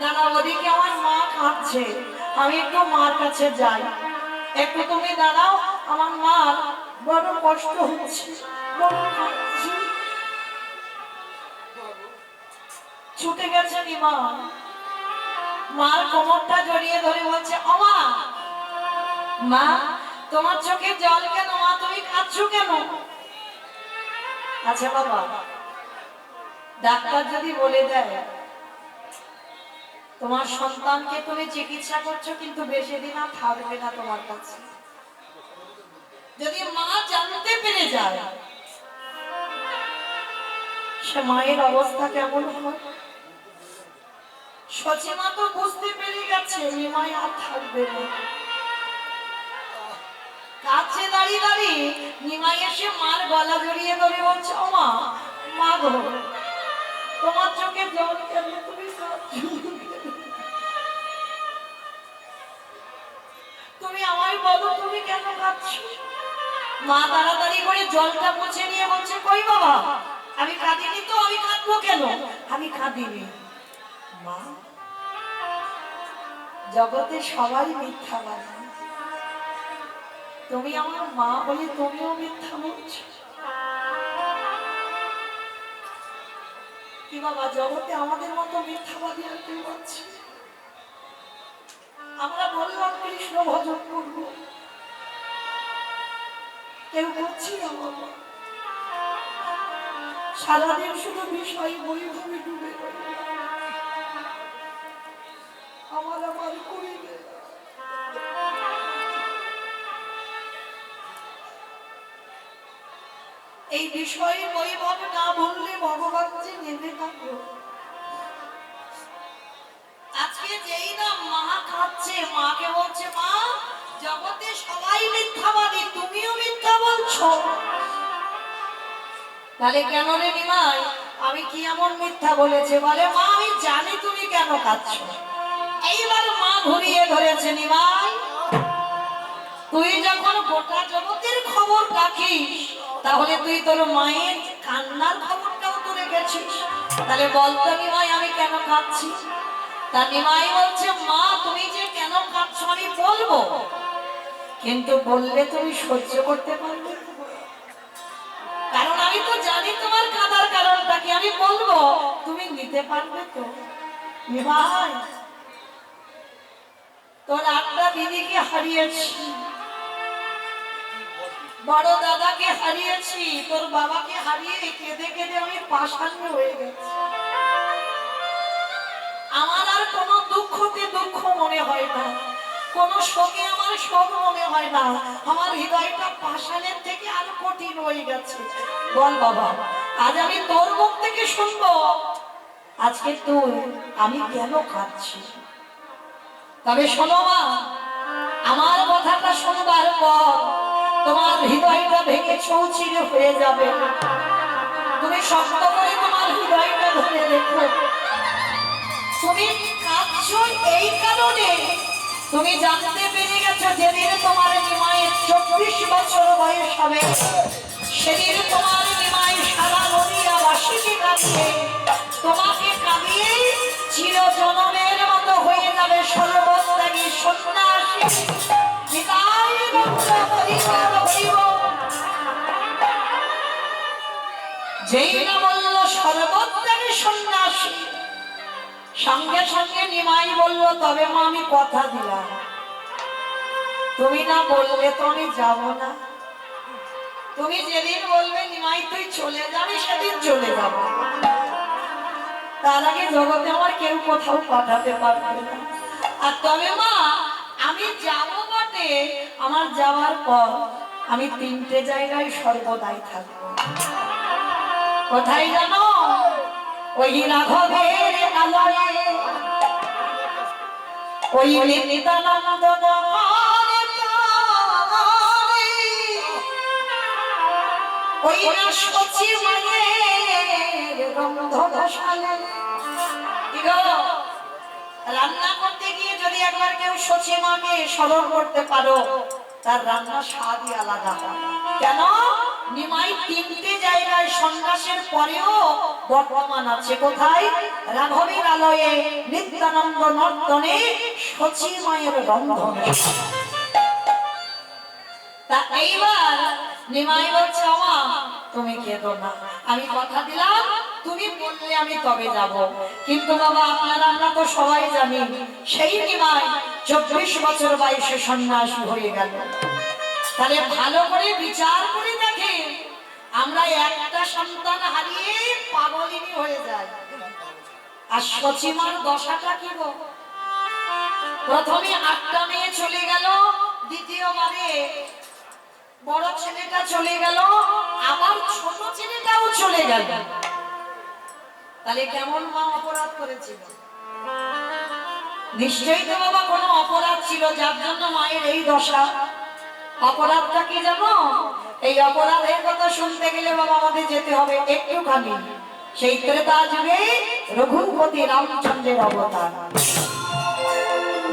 না না, ওদিকে আমার মা কাঁদছে, আমি একটু মার কাছে যাই। একটু তুমি দাঁড়াও, আমার মার বড় কষ্ট হচ্ছে, বড় কাঁদছে। ছুটে গেছে নিমা, মার কোমরটা জড়িয়ে ধরে বলছে, ওমা মা, তোমার চোখে জল কেন মা, তুমি কাঁদছো কেন? আচ্ছা বাবা, ডাক্তার যদি বলে দেয় তোমার সন্তানকে তুমি চিকিৎসা করছো কিন্তু বেশি দিন আর থাকবে না তোমার কাছে, যদি মা জানতে পেরে যায় সে মায়ের অবস্থা কেমন হয়? সচিমা তো বুঝতে পেরে গেছে নিমাই আর থাকবে না। কাছে দাঁড়িয়ে দাঁড়িয়ে নিমাই এসে মার গলা জড়িয়ে ধরে বলছে, ও মা, মা গো, তোমার চোখে জল কেন, তুমি তুমি আমায় বলো তুমি কেন কাঁদছো? মা তাড়াতাড়ি করে জলটা মুছে নিয়ে বলছে, কই বাবা, আমি কাঁদিনি তো, আমি কাঁদবো কেন? আমি কাঁদিনি মা, জগতে সবাই মিথ্যা বলে, তুমি আমার মা বলে তুমিও মিথ্যা বলছো। কি বাবা, জগতে আমাদের মতো মিথ্যাবাদী আর কেউ আছে? আমরা বললাম কৃষ্ণ ভজন করবো, কেউ করছি না বাবা, সারাদিন শুধু বিষয় বৈভবে ডুবে আমার আমার করে এই বিষয়ে বৈভব না বললে ভগবান যে নেবে না। আজকে যেই না মা খাচ্ছে, মাকে বলছে, মা, জগতে সবাই মিথ্যাবাদী, তুমিও মিথ্যা বলছো। তাহলে কেন রে নিমাই, আমি কি এমন মিথ্যা বলেছে? বলে, মা, আমি জানি তুমি কেন কাঁদছো। এইবার মা ঘুরিয়ে ধরেছে, নিমাই, তুই যখন গোটা জগতের খবর রাখিস, তাহলে তুই তোর মায়ের কান্নার খবরটাও তো রেখেছিস। তাহলে বলতো নিমাই, আমি কেন কাঁদছি? তা নিমাই বলছে, মা, তুমি যে কেন কাঁদছো আমি বলবো, কিন্তু বললে তুমি সহ্য করতে পারবে? কারণ আমি তো জানি তোমার কাঁদার কারণটা কি, আমি বলবো তুমি নিতে পারবে তো? নিমাই, তোর 8টা দিদিকে হারিয়েছি, বড় দাদাকে হারিয়েছি, তোর বাবাকে হারিয়ে কেঁদে কেঁদে আমি পাষাণ্য হয়ে গেছি। আমার আর কোনো দুঃখতে দুঃখ মনে হয় না, কোন শোকে আমার শোক মনে হয় না, আমার হৃদয়টা পাষাণের থেকে আরো কঠিন হয়ে গেছে। বল বাবা, আজ আমি তোর মুখ থেকে শুনবো আজকে তুই আমি কেন কাঁদছি। তবে শোনো মা, আমার কথাটা শুনবার পর তোমার হৃদয়টা ভেঙে চৌচিরে হয়ে যাবে। তুমি শক্ত করে তোমার হৃদয়টা ধরে রেখো। তুমি কাঁদছো এই কারণে, তুমি জানতে পেরে গেছো যেদিন তোমার নিমায়ের 24 বছর বয়স হবে, সেদিন তোমার নিমাই সারা নদিয়াবাসীকে কাঁদিয়ে, তোমাকে কাঁদিয়ে চির জনমের মতো হয়ে যাবে সর্বত্যাগী সন্ন্যাসী। যেই না বলল সর্বত্যাগী সন্ন্যাসী, সঙ্গে সঙ্গে নিমাই বলল, তবে মা, আমি কথা দিলাম, তুমি না বললে তো আমি যাব না। তুমি যেদিন বলবে নিমাই তুই চলে যাবি, সেদিন চলে যাব, তার আগে জগতে আমার কেউ কোথাও পাঠাতে পারবে না। আর তবে মা, আমি যাব বটে, আমার যাওয়ার পর আমি 3টে জায়গায় সর্বদাই থাকবো। কোথায় জানো? ওই রাঘবের আলয়ে, ওই নিত্যানন্দ ওই সচি মায়ের রন্ধনশালে। রান্না করতে গিয়ে যদি একবার কেউ সচি মাকে স্মরণ করতে পারো, তার রান্না স্বাদই আলাদা হয়। কেন? নিমাই 3টে জায়গায় সন্ন্যাসের পরেও বর্তমান আছে। কোথায়? রাঘবের আলয়ে নিত্যানন্দ নর্তনে শচী মায়ের রন্ধনে। তা এইবার নিমাই বলছে, আমা তুমি কেঁদো না, আমি কথা দিলাম তুমি বললে আমি তবে যাব। কিন্তু বাবা আপনারা আমরা তো সবাই জানি সেই নিমাই 24 বছর বয়সে সন্ন্যাসী হয়ে গেল। তাহলে ভালো করে বিচার করে দেখে, আমরা একটা সন্তান হারিয়ে পাগলিনী হয়ে যাই। আর শচীমার দশাটা কি গো, প্রথমে 8টা মেয়ে চলে গেল, দ্বিতীয়বারে বড় ছেলেটা চলে গেল, আবার ছোট ছেলেটাও চলে গেল। তাহলে কেমন মা অপরাধ করেছিল? নিশ্চয়ই তো বাবা কোনো অপরাধ ছিল যার জন্য মায়ের এই দশা। অপরাধটা কি জানো? এই অপরাধের কথা শুনতে গেলে বাবা আমাদের যেতে হবে একটুখানি সেই ত্রেতা যুগে রঘুপতি রামচন্দ্রের অবতার,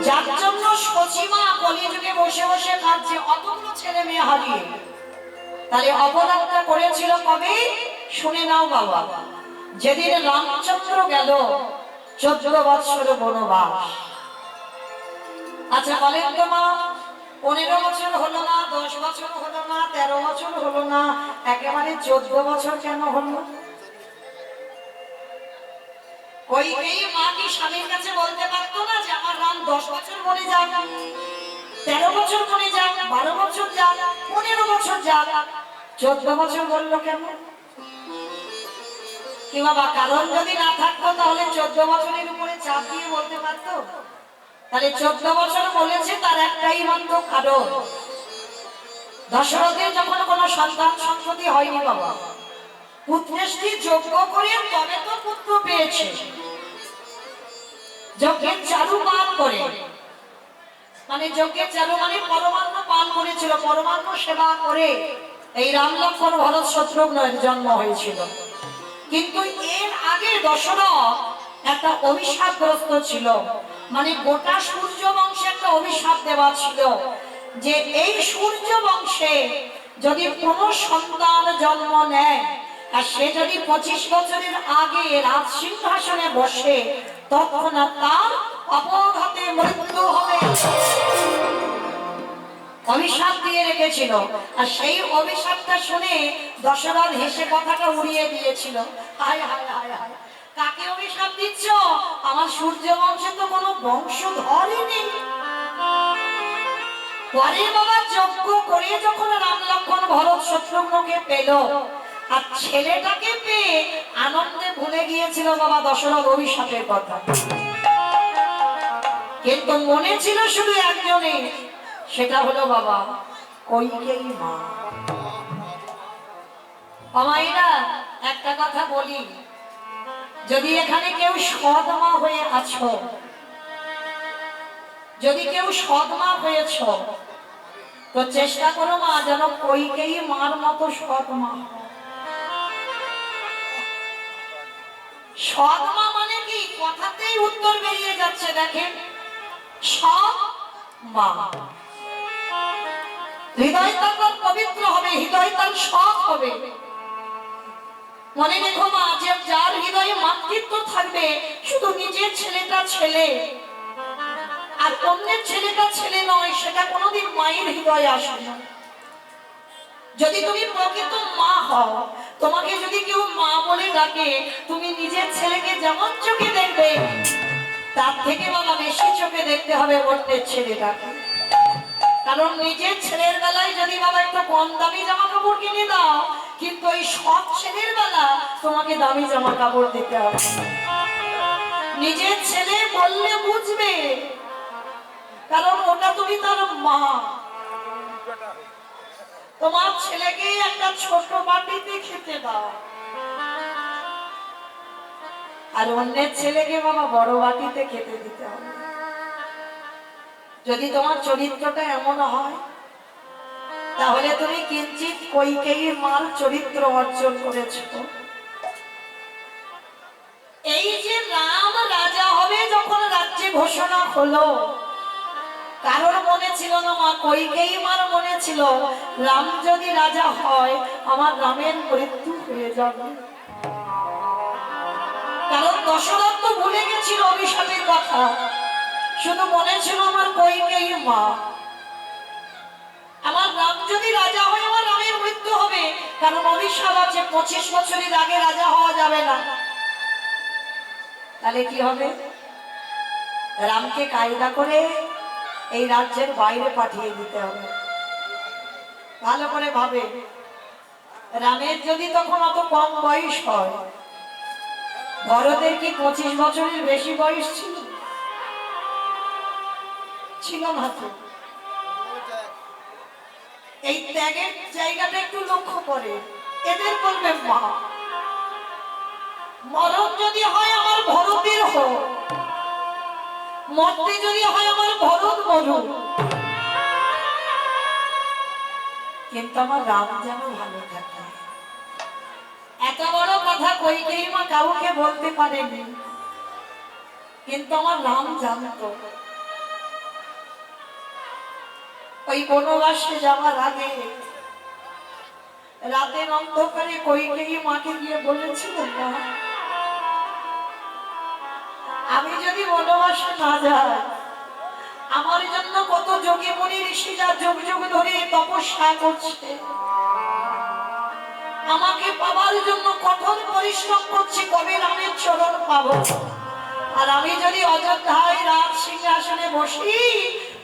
যার জন্য শচীমা কলিযুগে বসে বসে কাঁদছে অতগুলো ছেলে মেয়ে হারিয়ে। তাহলে অপরাধটা করেছিল কবে? শুনে নাও বাবা, যেদিন রামচন্দ্র গেল 14 বছর বনবাস। আচ্ছা বলেন তো মা, 15 বছর হলো না, 10 বছর হলো না, 13 বছর হলো না, একেবারে 14 বছর কেন হলো? কইকেই মা কি স্বামীর কাছে বলতে পারতো না যে আমার রাম 10 বছর বনে যাক, 13 বছর বনে যাক, 12 বছর যাক, 15 বছর যাক, 14 বছর বললো কেন? কি বাবা কারণ যদি না থাকতো তাহলে 14 বছরের উপরে চাপ দিয়ে বলতে পারতো? তাহলে 14 বছর বলেছে তার একটাই মাত্র কারণ, দশরথের যখন কোনো সন্তান সন্ততি হয়নি বাবা, পুত্রেষ্টি যজ্ঞ করে তবে তো পুত্র পেয়েছে। যজ্ঞের চারু পান করে, মানে যজ্ঞের চারু মানে পরমান্ন পান করেছিল, পরমান্ন সেবা করে এই রাম লক্ষ্মণ ভরত শত্রুঘ্নের জন্ম হয়েছিল। কিন্তু এর আগে দশরথ একটা অভিশাপগ্রস্ত ছিল, মানে গোটা সূর্য বংশে একটা অভিশাপ দেওয়া ছিল যে এই সূর্য বংশে যদি কোনো সন্তান জন্ম নেয় আর সে যদি 25 বছরের আগে রাজ সিংহাসনে বসে তখন তার অপঘাতে মৃত্যু হবে। অভিশাপ দিয়ে রেখেছিল। আর সেই অভিশাপটা শুনে দশরথ হেসে কথাটা উড়িয়ে দিয়েছিল, হায় হায় হায় হায়, কাকে অভিশাপ দিচ্ছ? আমার সূর্য বংশে তো কোনো বংশধরই নেই। পরে বাবা যজ্ঞ করে যখন রাম লক্ষ্মণ ভরত শত্রুঘ্নকে পেল আর ছেলেটাকে পেয়ে আনন্দে ভুলে গিয়েছিল বাবা দশরথ অভিশাপের কথা, কিন্তু মনে ছিল শুধু একজনে, সেটা হলো বাবা কইকেয়ী মা। মায়েরা একটা কথা বলি, যদি এখানে কেউ সৎ মা হয়ে আছো, যদি কেউ সৎ মা হয়েছ তো চেষ্টা করো মা যেন কইকেয়ী মার মতো সৎ মা। সৎ মা মানে কি? কথাতেই উত্তর বেরিয়ে যাচ্ছে, দেখেন সৎ মা, হৃদয় তার পবিত্র হবে, হৃদয় তার সৎ হবে। মনে রেখো মা, যে যার হৃদয়ে মাতৃত্ব থাকবে শুধু নিজের ছেলেটা ছেলে আর অন্যের ছেলেটা ছেলে নয়, সেটা কোনোদিন মায়ের হৃদয়ে আসে না। যদি তুমি প্রকৃত মা হও, তোমাকে যদি কেউ মা বলে ডাকে, তুমি নিজের ছেলেকে যেমন চোখে দেখবে তার থেকে বাবা বেশি চোখে দেখতে হবে অন্যের ছেলেটাকে। কারণ নিজের ছেলের বেলায় যদি বাবা একটু কম দামি জামা কাপড় কিনে দাও, কিন্তু ওই সৎ ছেলের বেলা তোমাকে দামি জামা কাপড় দিতে হবে। নিজের ছেলে বললে বুঝবে, কারণ ওটা তুমি তার মা। তোমার ছেলেকে একটা ছোট বাটিতে খেতে দাও, আর অন্যের ছেলেকে বাবা বড় বাটিতে খেতে দিতে হবে। যদি তোমার চরিত্রটা এমন হয় তাহলে তুমি কিঞ্চিত কইকেয়ী মার চরিত্র অর্জন করেছ। এই যে রাম রাজা হবে যখন রাজ্যে ঘোষণা হলো, কারোর মনে ছিল না মা, কইকেয়ী মার মনে ছিল রাম যদি রাজা হয় আমার রামের মৃত্যু হয়ে যাবে। কারণ দশরথ তো ভুলে গেছিল অভিশাপের কথা, শুধু মনে ছিল আমার কইকেয়ী মা, আমার রাম যদি রাজা হয় আমার রামের মৃত্যু হবে, কারণ অভিশাপ আছে 25 বছরের আগে রাজা হওয়া যাবে না। তাহলে কি হবে? রামকে কায়দা করে এই রাজ্যের বাইরে পাঠিয়ে দিতে হবে। ভালো করে ভাবে, রামের যদি তখন অত কম বয়স হয়, ভরতের কি 25 বছরের বেশি বয়স ছিল? ছিল না তো। এই ত্যাগের জায়গাটা একটু লক্ষ্য করে, এদের বলবে মা, মরণ যদি হয় আমার ভরতের হোক, মরতে যদি হয় আমার ভরত মরুক, কিন্তু আমার রাম যেন ভালো থাকে। এত বড় কথা কইকেয়ী মা কাউকে বলতে পারেনি, কিন্তু আমার রাম জানতো। ওই বনবাসে যাওয়ার আগে রাতের অন্ধকারে কইকেয়ী মাকে গিয়ে বলেছিলেন, না, আমি যদি বনবাসে না যাই, আমার জন্য কত যোগী মুনি ঋষিরা যুগ যুগ ধরে তপস্যা করছে, আমাকে পাবার জন্য কঠোর পরিশ্রম করছে, কবে রামের চরণ পাবো। আর আমি যদি অযোধ্যায় রাজ সিংহাসনে বসি,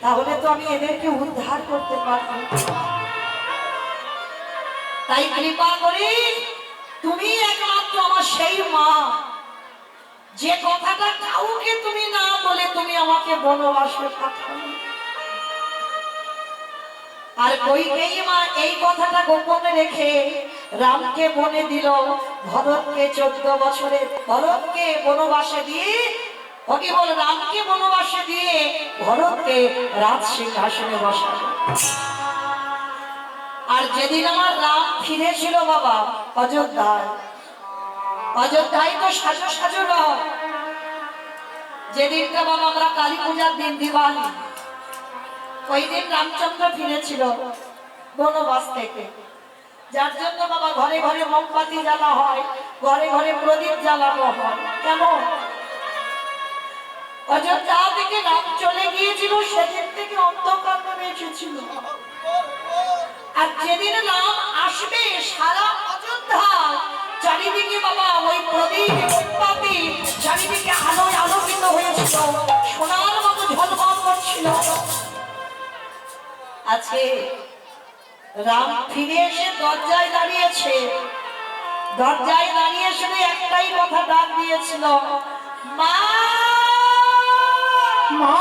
তাহলে তো আমি এদেরকে উদ্ধার করতে পারবো। তাই কৃপা করি, তুমি একমাত্র আমার সেই মা, যে কথাটা কাউকে তুমি না বলে তুমি আমাকে বনবাসে পাঠাও। আর কইকেয়ী মা এই কথাটা গোপনে রেখে রামকে বনে দিল, ভরতকে 14 বছরে ভরতকে বনবাসে দিয়ে, ওকে বল রামকে বনবাসে দিয়ে ভরতকে রাজ সিংহাসনে বসালো। আর যেদিন আমার রাম ফিরেছিল বাবা অযোধ্যায়, অযোধ্যায় তো সাজো সাজো রহ, যেদিনটা বাবা আমরা কালী পূজার দিন, দিওয়ালি, ওই দিন রামচন্দ্র ফিরেছিল বনবাস থেকে, যার জন্য বাবা ঘরে ঘরে মোমবাতি জ্বালা হয়, ঘরে ঘরে প্রদীপ জ্বালানো হয়। কেমন? অযোধ্যা থেকে রাম চলে গিয়েছিল, সেদিন থেকে অন্ধকার নেমে এসেছিল। আর যেদিন রাম আসবে, সারা অযোধ্যা চারিদিকে বাবা ওই প্রদীপ মোমবাতি চারিদিকে আলোয় আলোকিত হয়েছিল, সোনার মতো ঝলমল করছিল। আজকে রাম ফিরে এসে দরজায় দাঁড়িয়েছে, দরজায় দাঁড়িয়ে শুধু একটাই কথা ডাক দিয়েছিল, মা মা।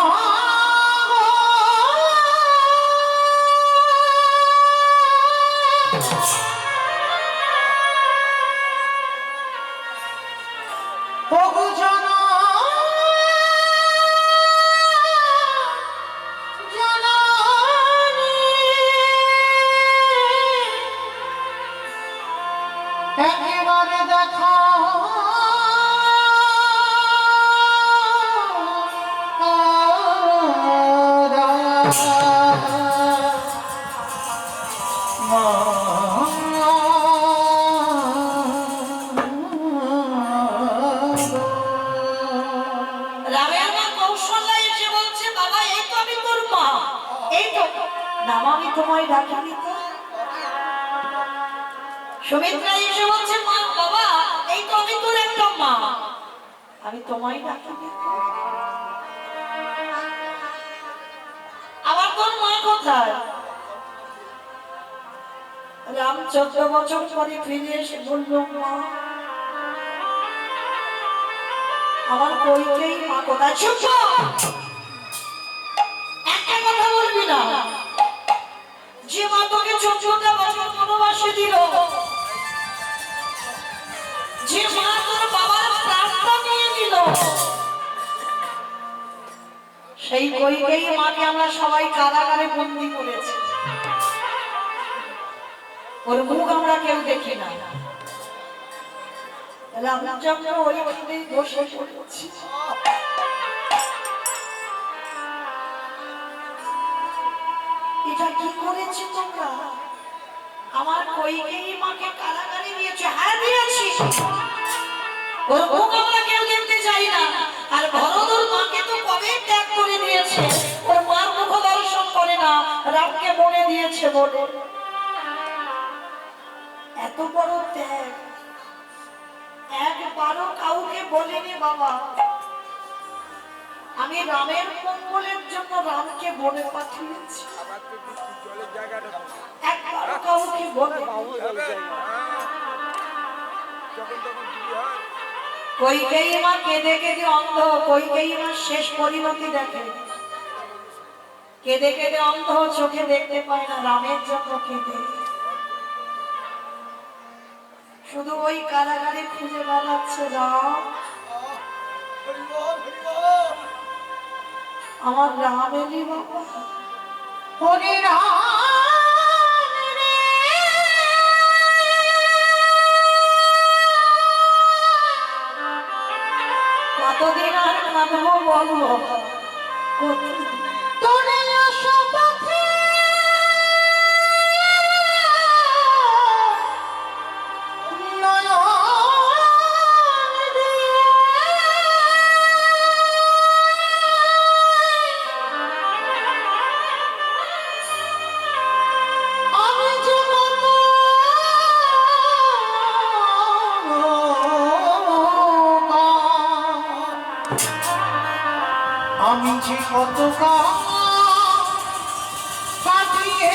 একেবারে দেখা রামের মা কৌশল্যা এসে বলছে, বাবা এই তো আমি তোর মা, এই তো নাম, আমি তোমায় ডাকিনি তো। সুমিত্রা এসে বলছে, মা বাবা এই তো আমি তোর একটা মা, আমি তোমায় ডাকিনি তো। আবার তোর মা কোথায়? রাম 14 বছর পরে ফিরে এসে বলল, মা আমার কইকেই মা কোথায়? চুপ, একটা কথা বলবি না। যে মা তোকে 14টা বছর বনবাসে দিল, যে মা তোর বাবার প্রাণটা নিয়ে নিল, সেই কইকেই মাকে আমরা সবাই কারাগারে বন্দী করেছি, ওর মুখ আমরা কেউ দেখি না। রামচন্দ্র ওইখানেই বসে পড়েছি। এটা কি করেছি তোমরা? আমার কইকেয়ী মাকে কারাগারে দিয়েছে। হ্যাঁ দিয়েছি, ওর মুখ আমরা কেউ চাই না। আর ভরদর মাকে তো কবে ত্যাগ করে দিয়েছে, ওর মার মুখ দর্শন করে না, রামকে মনে দিয়েছে বলে। এত বড় ত্যাগ একবারও কাউকে বলেনি বাবা। আমি রামের মঙ্গলের জন্য রামকে বনে পাঠিয়েছি, একবারও কাউকে বলে। কইকেয়ী মা কেঁদে কেঁদে অন্ধ, কইকেয়ী মা শেষ পরিণতি দেখে, কেঁদে কেঁদে অন্ধ, চোখে দেখতে পায় না, রামের জন্য কেঁদে। শুধু ওই কারাগারে খুঁজে বেড়াচ্ছে রাম, আমার রাম এলি বাবা, হরে রাম রে। কতদিন আর কাঁদবো বলবো, তোরে আসো পথে আমি যে কত কাটিয়ে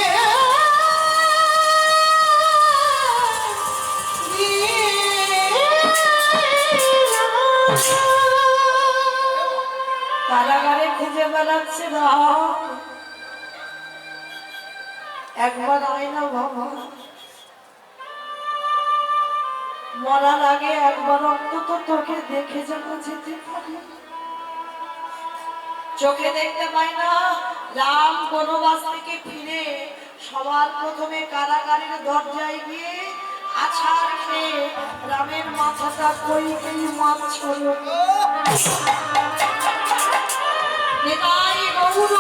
কারাগারে খুঁজে বেড়াচ্ছে রাম, একবার আয় না বাবা, মরার আগে একবার অন্তত তোকে দেখে যেন যেতে পারি। চোখে দেখতে পাই না। রাম বনবাস থেকে ফিরে সবার প্রথমে কারাগারের দরজায় গিয়ে আছাড় খেয়ে রামের মাথাটা কইকেয়ী মা ছড়ল। নিতাই গৌর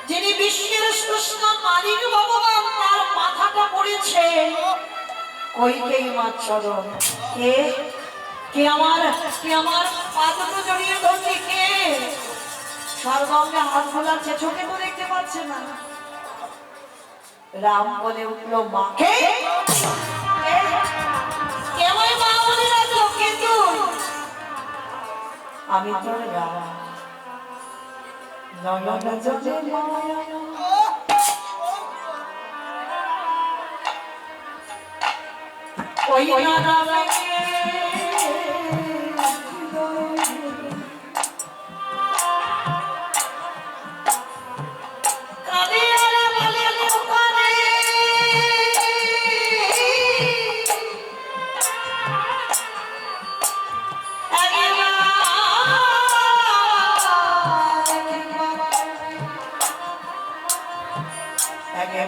যিনি বিশ্বের স্রষ্টা মালিক ভগবান, তার মাথাটা পড়েছে কইকেয়ী মা চরণ। কে আমার পা দুটো জড়িয়ে ধরছে, কে সর্বাঙ্গে হাত বোলাচ্ছে, চোখে তো দেখতে পাচ্ছে না। রাম বলে উঠলো, মাকে আমি তোর রাম, নয়ন জলে মায়া ওই নারায়ণ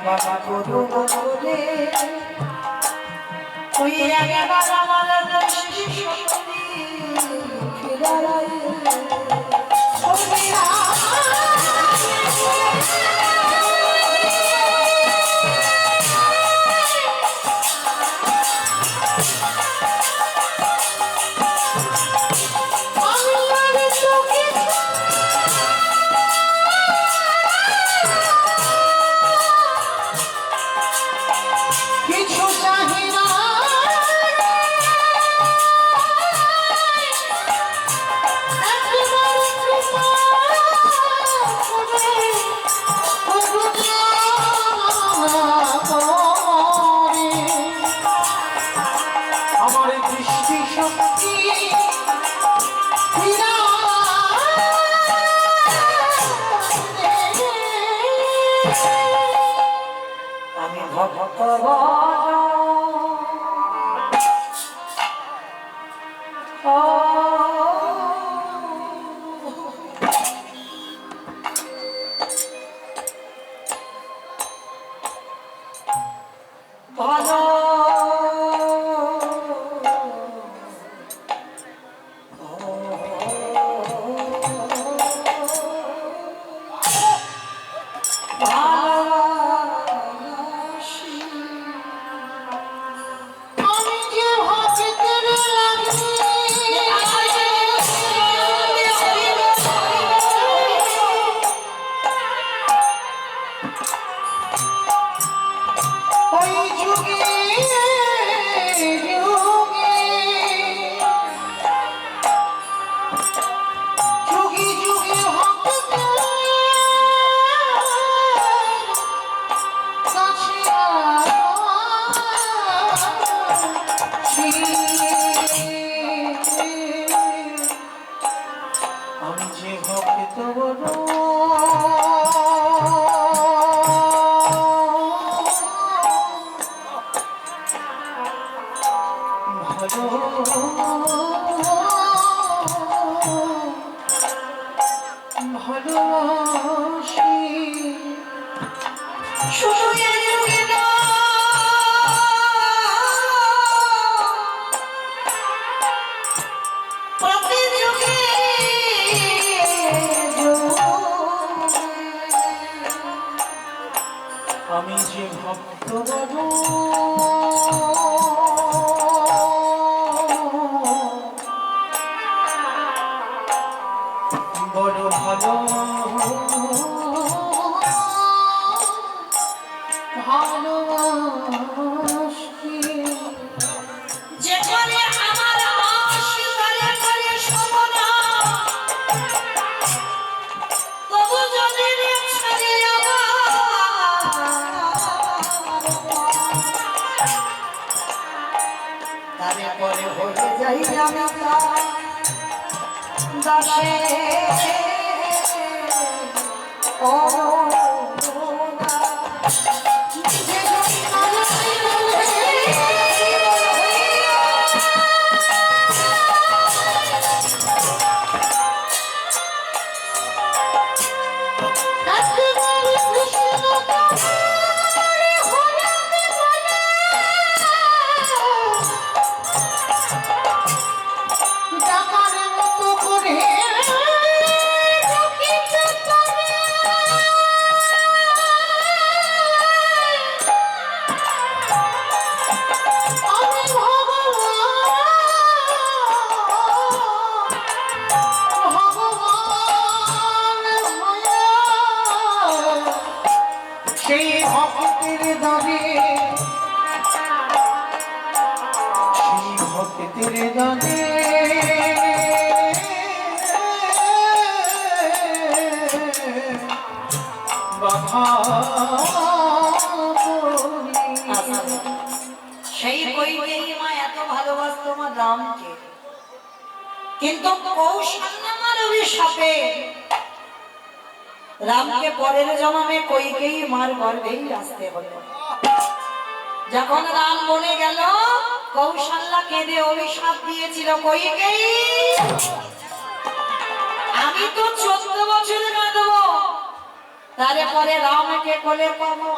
বাবা গরু বলে ওই একবার আমার দৃষ্টি শক্তি ফিরাই আমি ভক্ত ভালো প্রতি যুগে আমি যে ভক্ত বড় ভালো ভালোবাসি যে করে আমার অস্বীকারে করে শোভনা তবু যদি ছাড়ে তারপরে হয়ে যাই আমি দাসে ও সেই ভক্তের দাবি সেই ভক্তের দাবি বাধা সেই কইকেই মা এত ভালোবাসতো আমার রামকে, কিন্তু কৌশল্যামার অভিশাপে রামকে পরের জন্মে কইকেই মার গর্ভেই আসতে হলো। যখন রাম বনে গেল কৌশল্যা কেঁদে অভিশাপ দিয়েছিল কইকেই, আমি তো 14 বছর কাঁদবো, তারপরে রামকে কোলে পাবো।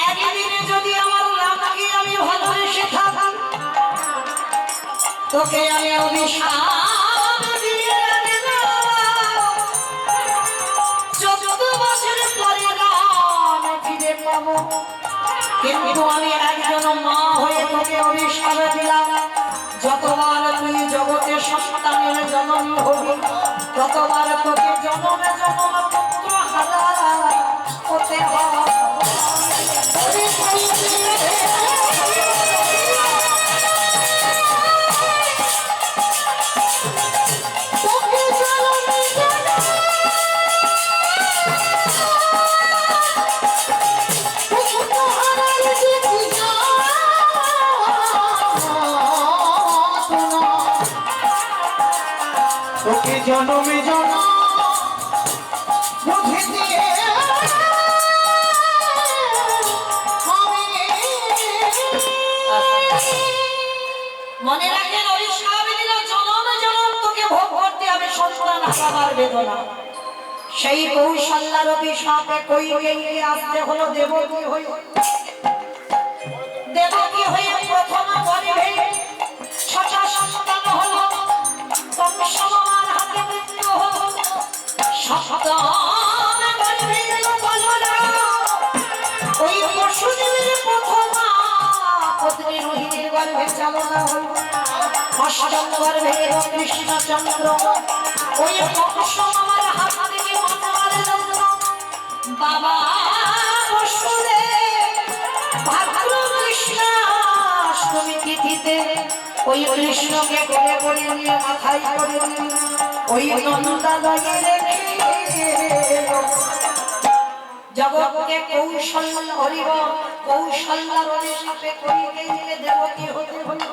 একদিনে যদি আমার রামকে আমি ভালোবেসে থাকি, তোকে আমি অভিশাপ দিয়ে দেব। 14 বছর পরে রাম ফিরে পাবো, কিন্তু আমি একজন মা হয়ে তোকে অভিশাপ দিলাম, যতবার তুই জগতে সন্তানের জননী হবি ততবার তোকে জনমে জনম পুত্র হারা হতে হবে। তোকে জনমে জনম বুঝে দিয়ে মনে রাখেন অভিশাপ দিল জনমে জনম তোকে ভোগ করতে হবে সন্তান হারাবার বেদনা। সেই কৌশল্যার অভিশাপে কইকেয়ীকে আসতে হলো দেবকী হয়ে। দেবকী হয়ে প্রথম গর্ভে 6টা সন্তান হলো, কংসমামার হাতে মৃত্যু হলো। সপ্তম গর্ভে বলরাম, ওই বসুদেবের প্রথম পত্নী রোহিণীর গর্ভে চালনা হলো। অষ্টম গর্ভে কৃষ্ণচন্দ্র, ওই কংসমামার হাত থেকে মাতার জন্য বাবা বসুদেব ভাদ্র কৃষ্ণাষ্টমী তিথিতে ওই কৃষ্ণকে কোলে করে নিয়ে মাথায় করে নিয়ে ওই নন্দালয়ে রেখে জগৎকে কৌশল্য হরিব কৌশল্যার অভিশাপে কইকেয়ীকে দেবকী হতে হলো।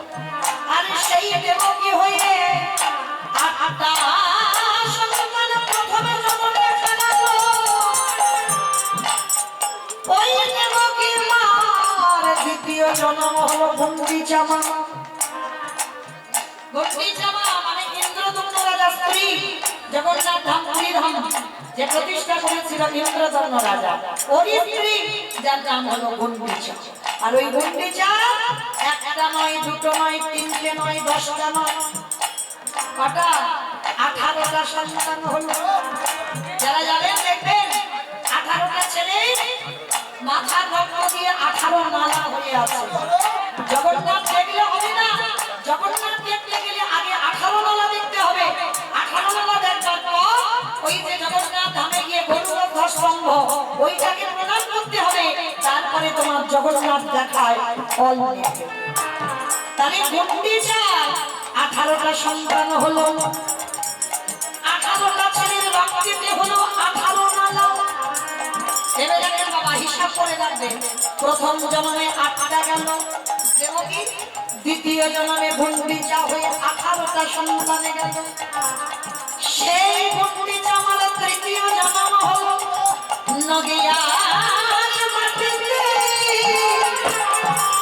আর সেই দেবকী হয়ে 8টা সন্তান প্রথমে জন্মে ফেলালো। ওই দেবকীর মার দ্বিতীয় জন্ম হলো গুন্ডিচা মা। গুন্ডিচা মা মানে ইন্দ্রদম্ন রাজার স্ত্রী, জগন্নাথ ধাম পুরী ধাম যে প্রতিষ্ঠা করেছিল ইন্দ্রদম্ন রাজা, ওরই স্ত্রী যার নাম হলো গুন্ডিচা। আর ওই গুন্ডিচা একটা একটা নয়, দুটো নয়, তিনটে নয়, 10টা নয়, কটা? 18টা সন্তান হলো। যারা যাবেন দেখবেন 18টা ছেলে মাথার রক্ত দিয়ে 18 নালা হয়ে আছে। জগন্নাথ দেখলে হবে না, জগন্নাথ দেখতে গেলে আগে 18 নালা দেখতে হবে। 18 নালা দেখবার পর ওই যে জগন্নাথ ধামে গিয়ে গরুর ধ্বজস্তম্ভ ওইটাকে প্রণাম করতে হবে, তারপরে তোমার জগন্নাথ দেখায় ফল নিয়ে। তাহলে গুন্ডিচা 18টা সন্তান হলো, 18টা ছেলের রক্তেতে হলো 18 নালা। এবার দেখেন বাবা, হিসাব করে রাখবেন। প্রথম জন্মে 8টা গেল দেবকী, দ্বিতীয় জন্মে গুন্ডিচা হয়ে 18টা সন্তানে গেল। সেই গুন্ডিচা আমার তৃতীয় জন্ম হলো নদিয়ার মাটিতে।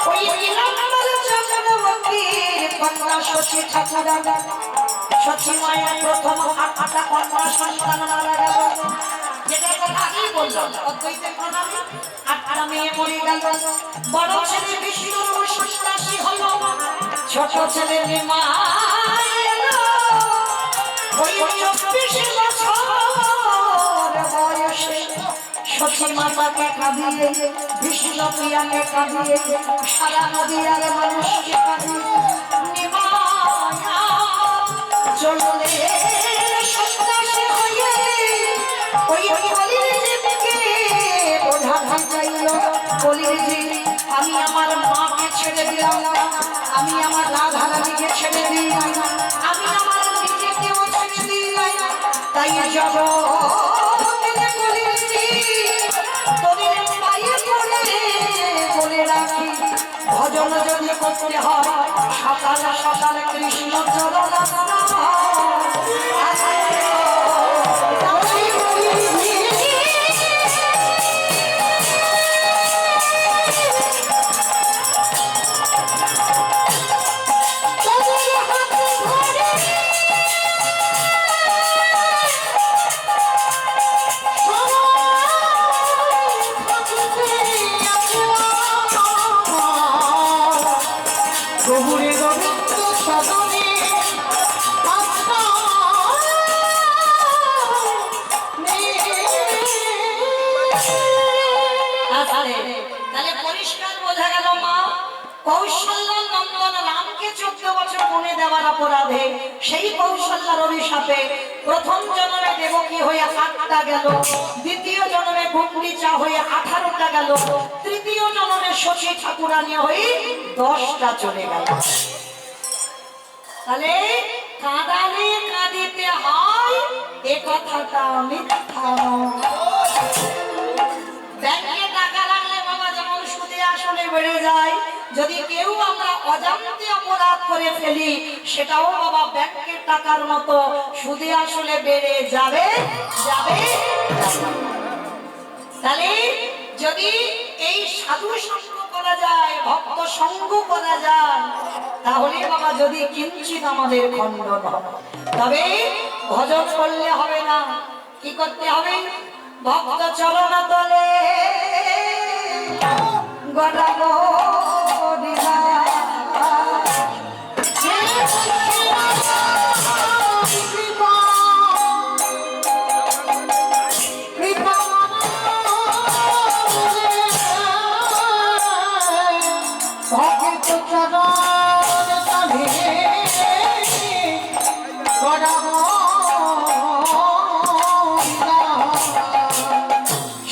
ওই নীলাম্বর চক্রবর্তীর কন্যা শশী ঠাকুরা, শশী মায়ের প্রথম 8টা কন্যা সন্তান মারা গেল। যেটা কথা আগেই বললাম, অদ্বৈতের প্রণালী 8টা মেয়ে মরে গেল। বড় ছেলে বিষ্ণুর সন্ন্যাসী হলো, ছোট ছেলে নিমাই এলো। ওই 24 বছর বয়সে শশী মাতাকে কাঁদিয়ে, বিষ্ণু প্রিয়াকে কাঁদিয়ে, সারা নদীয়ার মানুষকে কাঁদিয়ে নিমায়া চললে সন্ন্যাসী হয়ে ওই কলির জীবকে বোঝা ভাঙাইল। কলির জীব, আমি আমার মাকে ছেড়ে দিলাম, আমি আমার রাধা রানীকে ছেড়ে দিলাম, আমি আমার নিজেকেও ছেড়ে দিলাম। তাই জগতে কলির জীব কলির পায়ে পড়ে বলে রাখি, ভজন যদি করতে হয় সকাল সকাল কৃষ্ণ চরণ প্রভুরে গোবিন্দ সদনে তাহলে পরিষ্কার বোঝা গেল মা কৌশল্য নন্দন রামকে 14 বছর মনে দেওয়ার অপরাধে সেই কৌশল্যার অভিশাপে প্রথম জন্মে দেবকী হয়ে 8টা গেল, দ্বিতীয় জন্মে গুন্ডিচা হয়ে 18টা গেল, তৃতীয় জন্মে শশী ঠাকুরানী হয়ে 10টা চলে গেল। তাহলে কাঁদালে কাঁদিতে হয়, এ কথাটা মিথ্যা নয়। ব্যাংকে টাকা রাখলে বাবা যেমন সুদে আসলে বেড়ে যায়, যদি কেউ আমরা অজান্তে অপরাধ করে ফেলি সেটাও বাবা ব্যাংকের টাকার মতো সুদে আসলে বেড়ে যাবে যাবে। তাহলে যদি এই সাধু সঙ্গ করা যায়, ভক্ত সঙ্গ করা যায়, তাহলে বাবা যদি কিঞ্চিত আমাদের খণ্ডন হবে। তবে ভজন করলে হবে না, কি করতে হবে? ভক্ত চরণ তলে গড়াবো দিলা।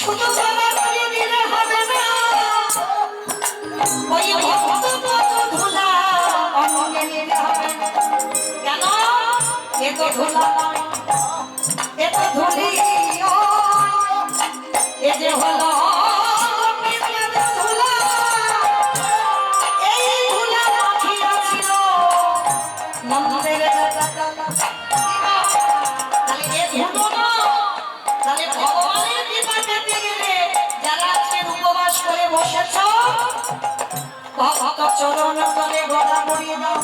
শুধু গলা করে দিলে হবে না, ওই ভক্ত কত ধুলা অঙ্গে নিতে হবে। কেন? এ তো ধুলা নয়, এ তো ধুলি, এ যে হলো ধুলা। এই ধুলা মাখিয়া ছিল মন্দিরে। তাহলে এ ধুলো না, তাহলে ভগবানের কৃপা পেতে গেলে যারা আজকের উপবাস করে বসেছ, ভক্ত চরণ তলে গলা করিয়ে দাও।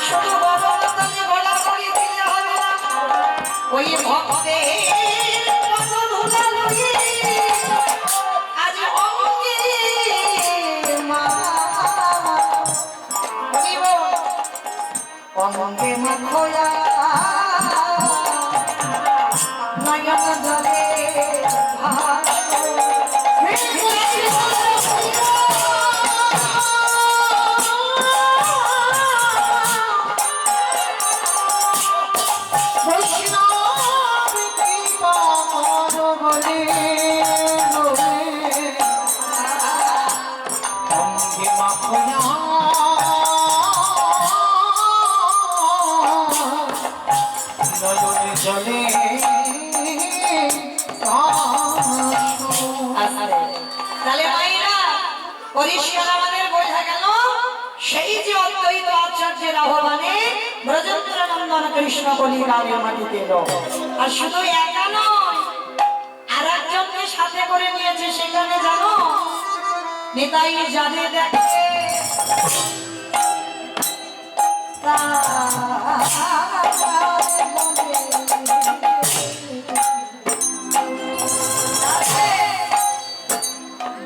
শুধু গলা তলে গলা করিয়ে দিলে হবে না, ওই ভক্তের কত ধুলা লইয়ে আজ অঙ্গে মা অঙ্গে মাখয়া নয়ন জলে জলে তাহলে মায়েরা পরিষ্কার আমাদের বোঝা গেল সেই যে অদ্বৈত আচার্যের আহ্বানে ব্রজেন্দ্র নন্দন কৃষ্ণ বলি গাঁয়ের মাটিতে এলো। আর শুধু একা নয়, আর একজনকে সাথে করে নিয়েছে সেখানে জানো, নিতাই জানে দেখে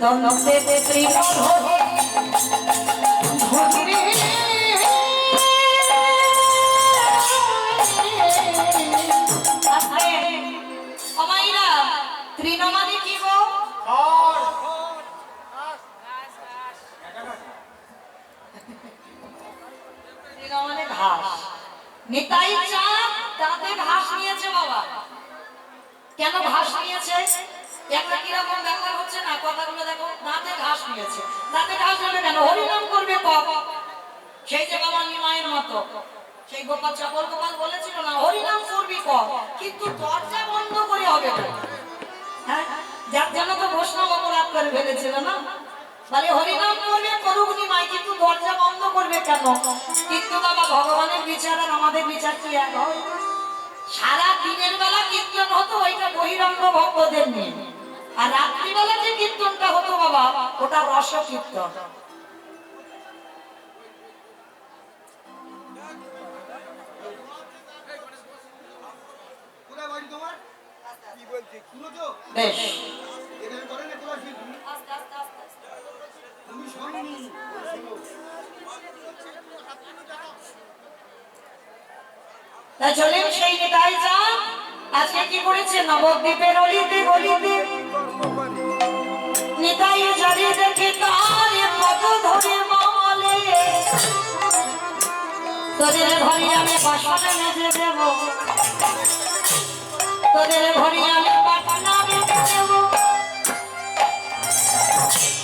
দন্দে অমাইরা ত্রিনমানে কি গো? ত্রিনমানে ঘাস। নিতাই চাঁদ দাঁতে ঘাস নিয়েছে বাবা। কেন ঘাস নিয়েছে? একটা কিরকম ব্যাপার হচ্ছে না, কথাগুলো দেখো। দাঁতে ঘাস নিয়েছে, দাঁতে ঘাস নেবে কেন? হরিনাম করবে কব। সেই যে বাবা নিমায়ের মতো সেই গোপাল চাপল গোপাল বলেছিল না, হরিনাম করবি কব, কিন্তু দরজা বন্ধ করে হবে না। হ্যাঁ, যার জন্য তো বৈষ্ণব অপরাধ করে ফেলেছিল না, বলে হরিনাম করবে করুক নিমাই, কিন্তু দরজা বন্ধ করবে কেন? কিন্তু বাবা ভগবানের বিচার আর আমাদের বিচার কি এক হয়? সারা দিনের বেলা কীর্তন হতো ওইটা বহিরঙ্গ ভক্তদের নিয়ে, আর রাত্রিবেলা যে কীর্তনটা হতো বাবা ওটা রস কীর্তন। বেশ তা চলেন সেই নিতাই চাঁদ আজকে কি করেছে? নবদ্বীপের অলিতে গলিতে নিতাই জারি দেখে তার পদ ধরে বলে, তোদের ঘরে আমি বাসনে মেজে দেব, তোদের ঘরে আমি পাটনা বেঁধে দেব,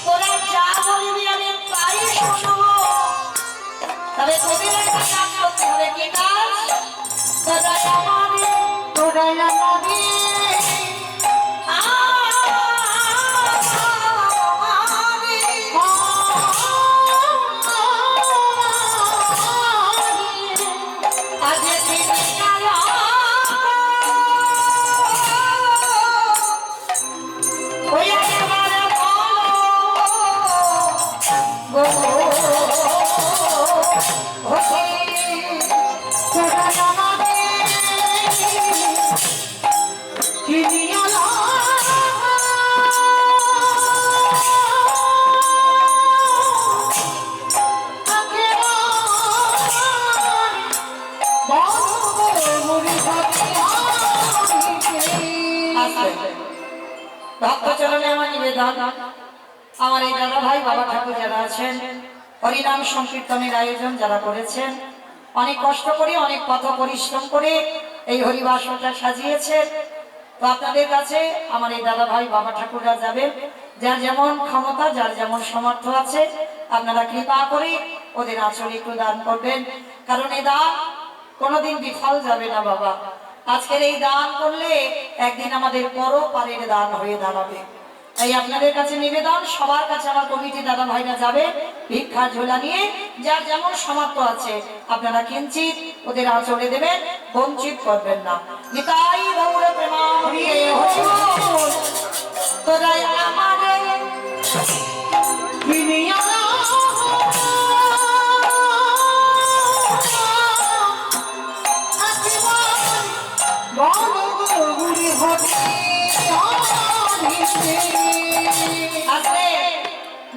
তোরা যা বলবি আমি তাই শুনবো। তবে তোদের একটা কাজ করতে হবে। কি কাজ? তোরাই আমারে, তোরাই আমারে ভক্তচরণে আমার নিবেদন, আমার এই দাদা ভাই বাবা ঠাকুর যারা আছেন, হরিনাম সংকীর্তনের আয়োজন যারা করেছেন, অনেক কষ্ট করে অনেক পথ পরিশ্রম করে এই হরিবাসনটা সাজিয়েছেন। তো আপনাদের কাছে আমার এই দাদা ভাই বাবা ঠাকুররা যাবেন, যার যেমন ক্ষমতা যার যেমন সামর্থ্য আছে আপনারা কৃপা করে ওদের আঁচলে একটু দান করবেন, কারণ এই দান কোনোদিন বিফল যাবে না বাবা। আজকের এই দান করলে একদিন আমাদের পরপারের দান হয়ে দাঁড়াবে। তাই আপনাদের কাছে নিবেদন, সবার কাছে আমার কমিটি দাদা ভাইরা যাবে ভিক্ষা ঝোলা নিয়ে, যার যেমন সামর্থ্য আছে আপনারা কিঞ্চিত ওদের আঁচলে দেবেন, বঞ্চিত করবেন না। নিতাই গৌর প্রেমামৃতে হরি বল, তোরাই আমারে কিনিয়া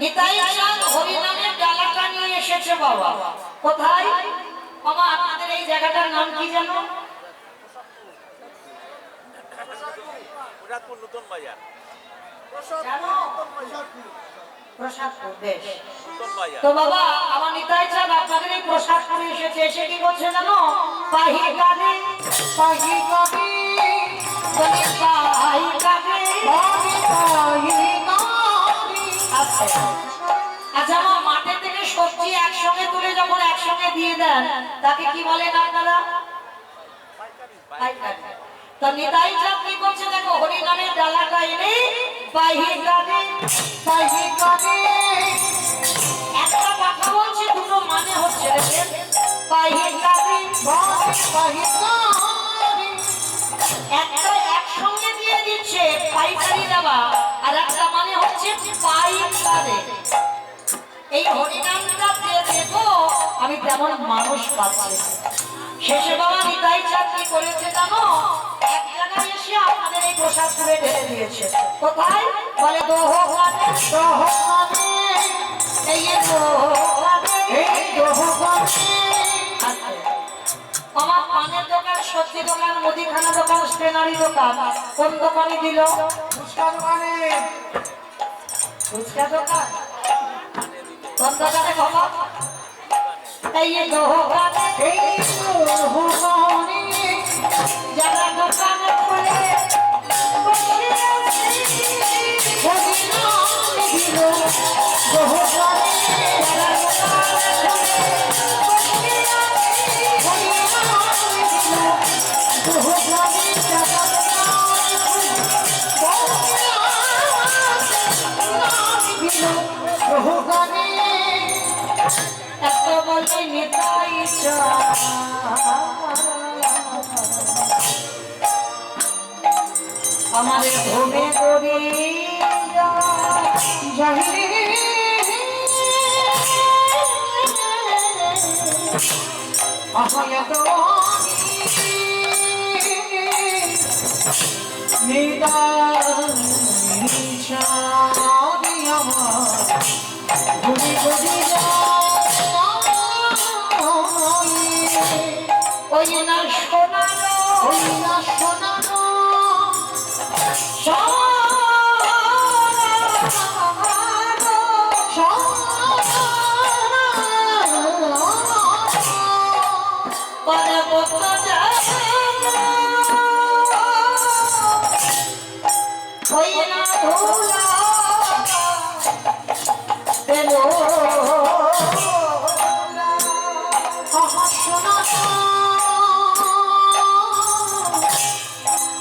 নিতাই চাঁদ হরিনামের ডালাটা নিয়ে এসেছে বাবা। কোথায়? বাবা আপনাদের এই জায়গাটার নাম কি জানো? মুরাদপুর নতুন বাজার। জানো? প্রসাদপুর, বেশ। নতুন বাজার। তো বাবা আমার নিতাই চাঁদ আপনাদের এই প্রসাদপুরে এসেছে, এসে কি করছে জানো? পাহি গানে পাহি গানে বলে পাহি গানে পাহি গানে। আচ্ছা আমার মাঠে থেকে সবজি একসঙ্গে তুলে যখন একসঙ্গে দিয়ে দেন তাকে কি বলেন আপনারা? পাইকারি। তো নিতাই চাঁদ কি করছে দেখো, হরি নামের ডালাটা এনে পাহি গানে পাহি গানে। একটা কথা বলছি, দুটো মানে হচ্ছে পাহি গানে পাহি গানে। একটা একসঙ্গে দিয়ে দিচ্ছে পাইকারি দেওয়া, আর একটা মানে হচ্ছে পাইকারে। এই হরিনামটা দিয়ে দেবো আমি তেমন মানুষ পাচ্ছি। শেষে বাবা নিতাই চাঁদ কি করেছে জানো? এক জায়গায় এসে আপনাদের এই প্রসাদ তুলে ঢেলে দিয়েছে। কোথায়? বলে দোহগানে দোহগানে এই দোহগানে এই দোহগানে। আমার পানের দোকান, সবজি দোকান, মুদিখানা দোকান, স্টেনারি দোকান, কোন দোকানে দিল? ফুচকা দোকানে। ফুচকা দোকান কোন দোকানে বাবা? এই দোকানে এই দোকানে যারা দোকানে খুলে বসে আছে হরিনাম দিল। দোকানে যারা দোকানে খুলে বসে আছে হরিনাম দিল। দোকানে যারা দোকানে খুলে বসে আছে হরিনাম দিল। দোকানে এত বলে নিতাই চাঁদ আমাদের ঘুমে করি ওই না শোনানো ওই না শোনানো ওই না ভোলা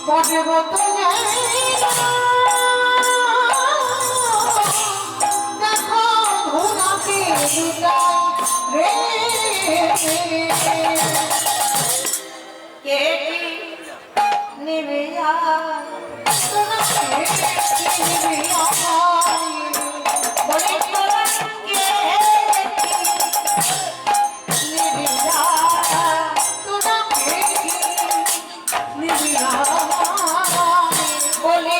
বটে বত দেখো ভোলাকে রে কে নিবে বলে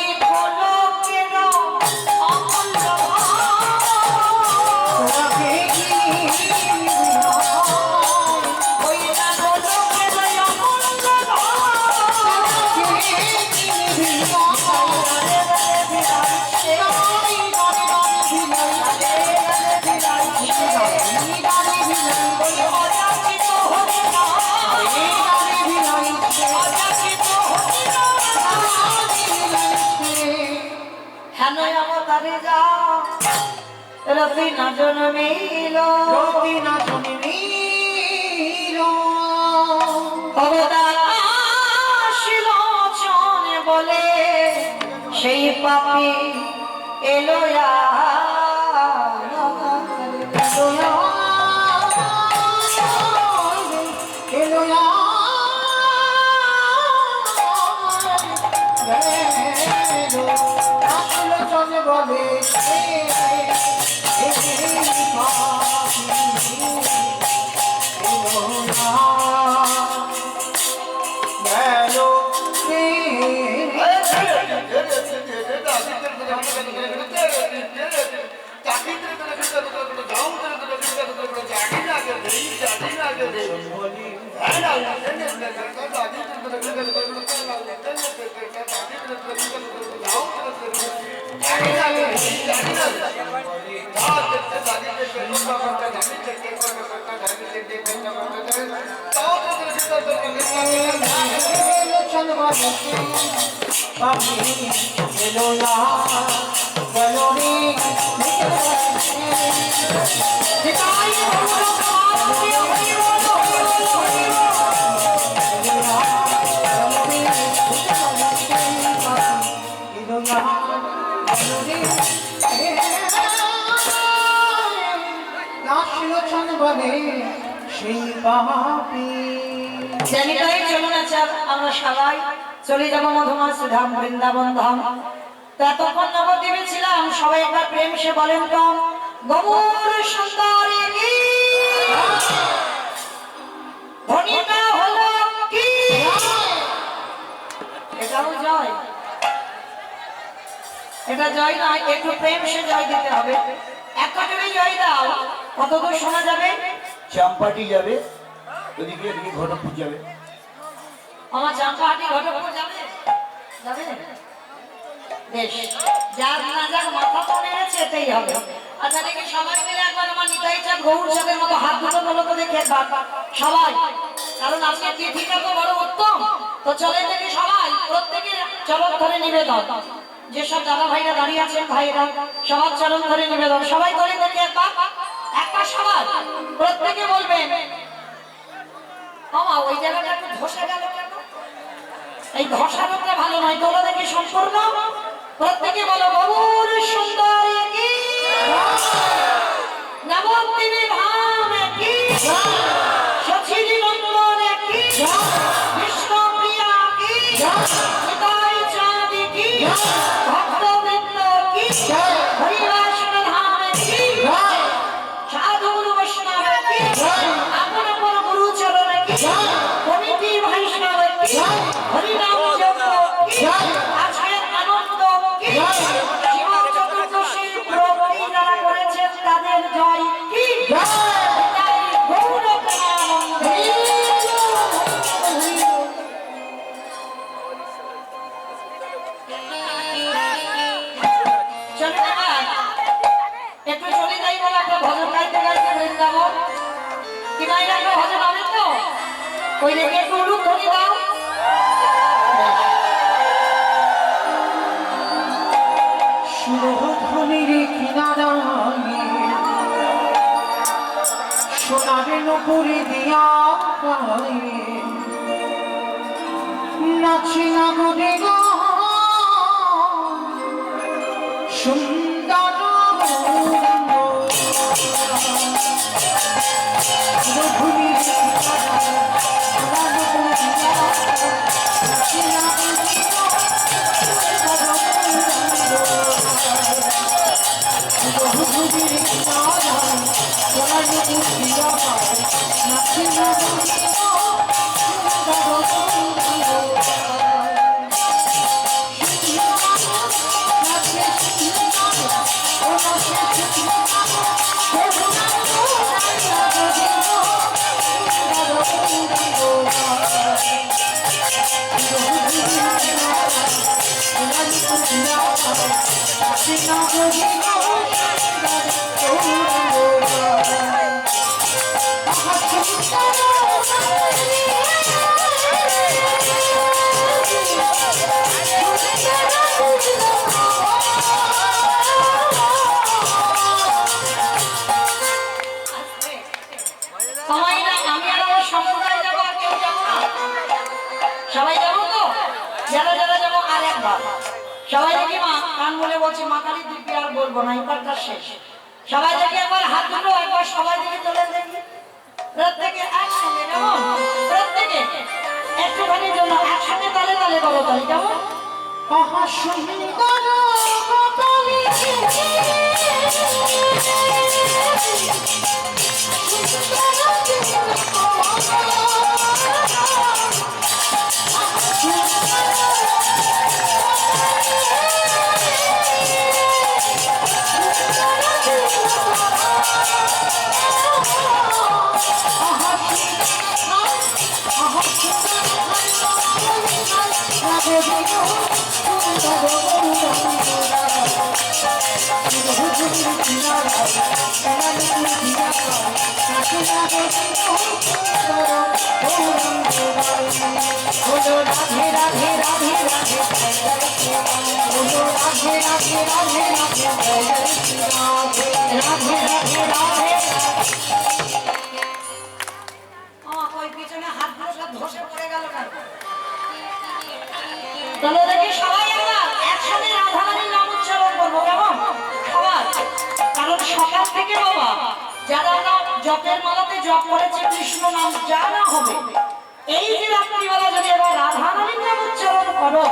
রতি না জন্মিল রতি না জন্মিল অবতার আসিল চনে বলে সেই পাপি এলো বলে এলো না গেল রে আমরা সবাই চলে যাবো মধুমাস ধাম বৃন্দাবন ধাম। ততক্ষণ নবদ্বীপে ছিলাম, সবাই একবার প্রেম সে বলেন তো গৌর সুন্দরী কি ধ্বনিটা হলো কি? এটাও জয়, এটা জয় নয়, একটু প্রেম সে জয় দিতে হবে। এত জোরে জয় দাও, কত দূর শোনা যাবে? চাম্পাটি যাবে, ওদিকে এদিকে ঘটকপুর যাবে। আমার চাম্পাহাটি ঘটকপুর যাবে, যাবে বেশ, যার না যাক মাথা তো নেড়েছে, এটাই হবে। আচ্ছা দেখি সবাই মিলে একবার আমার নিতাই চাঁদ গৌর চাঁদের মতো হাত দুটো বলো তো দেখি একবার সবাই, কারণ আজকে তিথিটা তো বড় উত্তম। তো চলে দেখি সবাই প্রত্যেকের চরণ ধরে নিবেদন, যেসব দাদা ভাইরা দাঁড়িয়ে আছেন ভাইরা সবার চরণ ধরে নিবেদন, সবাই করে দেখি একবার একবার সবাই প্রত্যেকে বলবেন মামা ওই জায়গাটা একটু ধসে গেল কেন? এই ধসাটা ভালো নয়, তোলা দেখি সম্পূর্ণ প্রত্যেকে বলো গৌর সুন্দরী কি নবদ্বীপে ধাম কি সচিনী নন্দন কি বিষ্ণুপ্রিয়া কি নিতাই চাঁদ কি ভক্তবৃন্দ কি হরিবাসন ধাম কি সাধু বৈষ্ণব কি আপন আপন গুরু চরণ কি কমিটি বৈষ্ণব কি হরিনাম জপ কি আজকের আনন্দ কি শিব চতুর্দশী প্রভৃতি যারা করেছেন তাদের জয় কি তাই গৌর প্রেমানন্দ। চলো এবার একটু চলে যাই, বলে একটা ভজন গাইতে গাইতে বৃন্দাবন কি নাই একটা ভজন হবে তো, ওই রেখে একটু উলুক ধরে দাও। সুরধ্বনির কিনারায় সোনারে নুপুরে দিয়া নাচি না গরে গো সুন্দর সুরধ্বনির সবাই যাবো তো, যারা যারা যাবো আর একবার সবাই দেখি মা কান বলে বলছি মা কালী দিব্যি আর বলবো না, এবারটা শেষ। সবাই দেখি একবার হাত দুটো একবার সবাই দিকে চলে দেখি প্রত্যেকে একসঙ্গে, কেমন প্রত্যেকে একটুখানি জন্য একসঙ্গে তালে তালে বলো তালে কেমন রাধে রাধে রাধে রাধে বলো রাধে রাধে রাধে রাধে রাধে রাধে রাধে ওই পিছনে হাতগুলো সব ধসে পড়ে গেল না চলো দেখি সবাই আমরা একসাথে রাধারানীর নাম উচ্চারণ করবো কেমন সবাই কারণ সকাল থেকে বাবা যারা আমরা জপের মালাতে জপ করেছি কৃষ্ণ নাম যা না হবে এই যে রাত্রিবেলা যদি এবার রাধারানীর নাম উচ্চারণ করো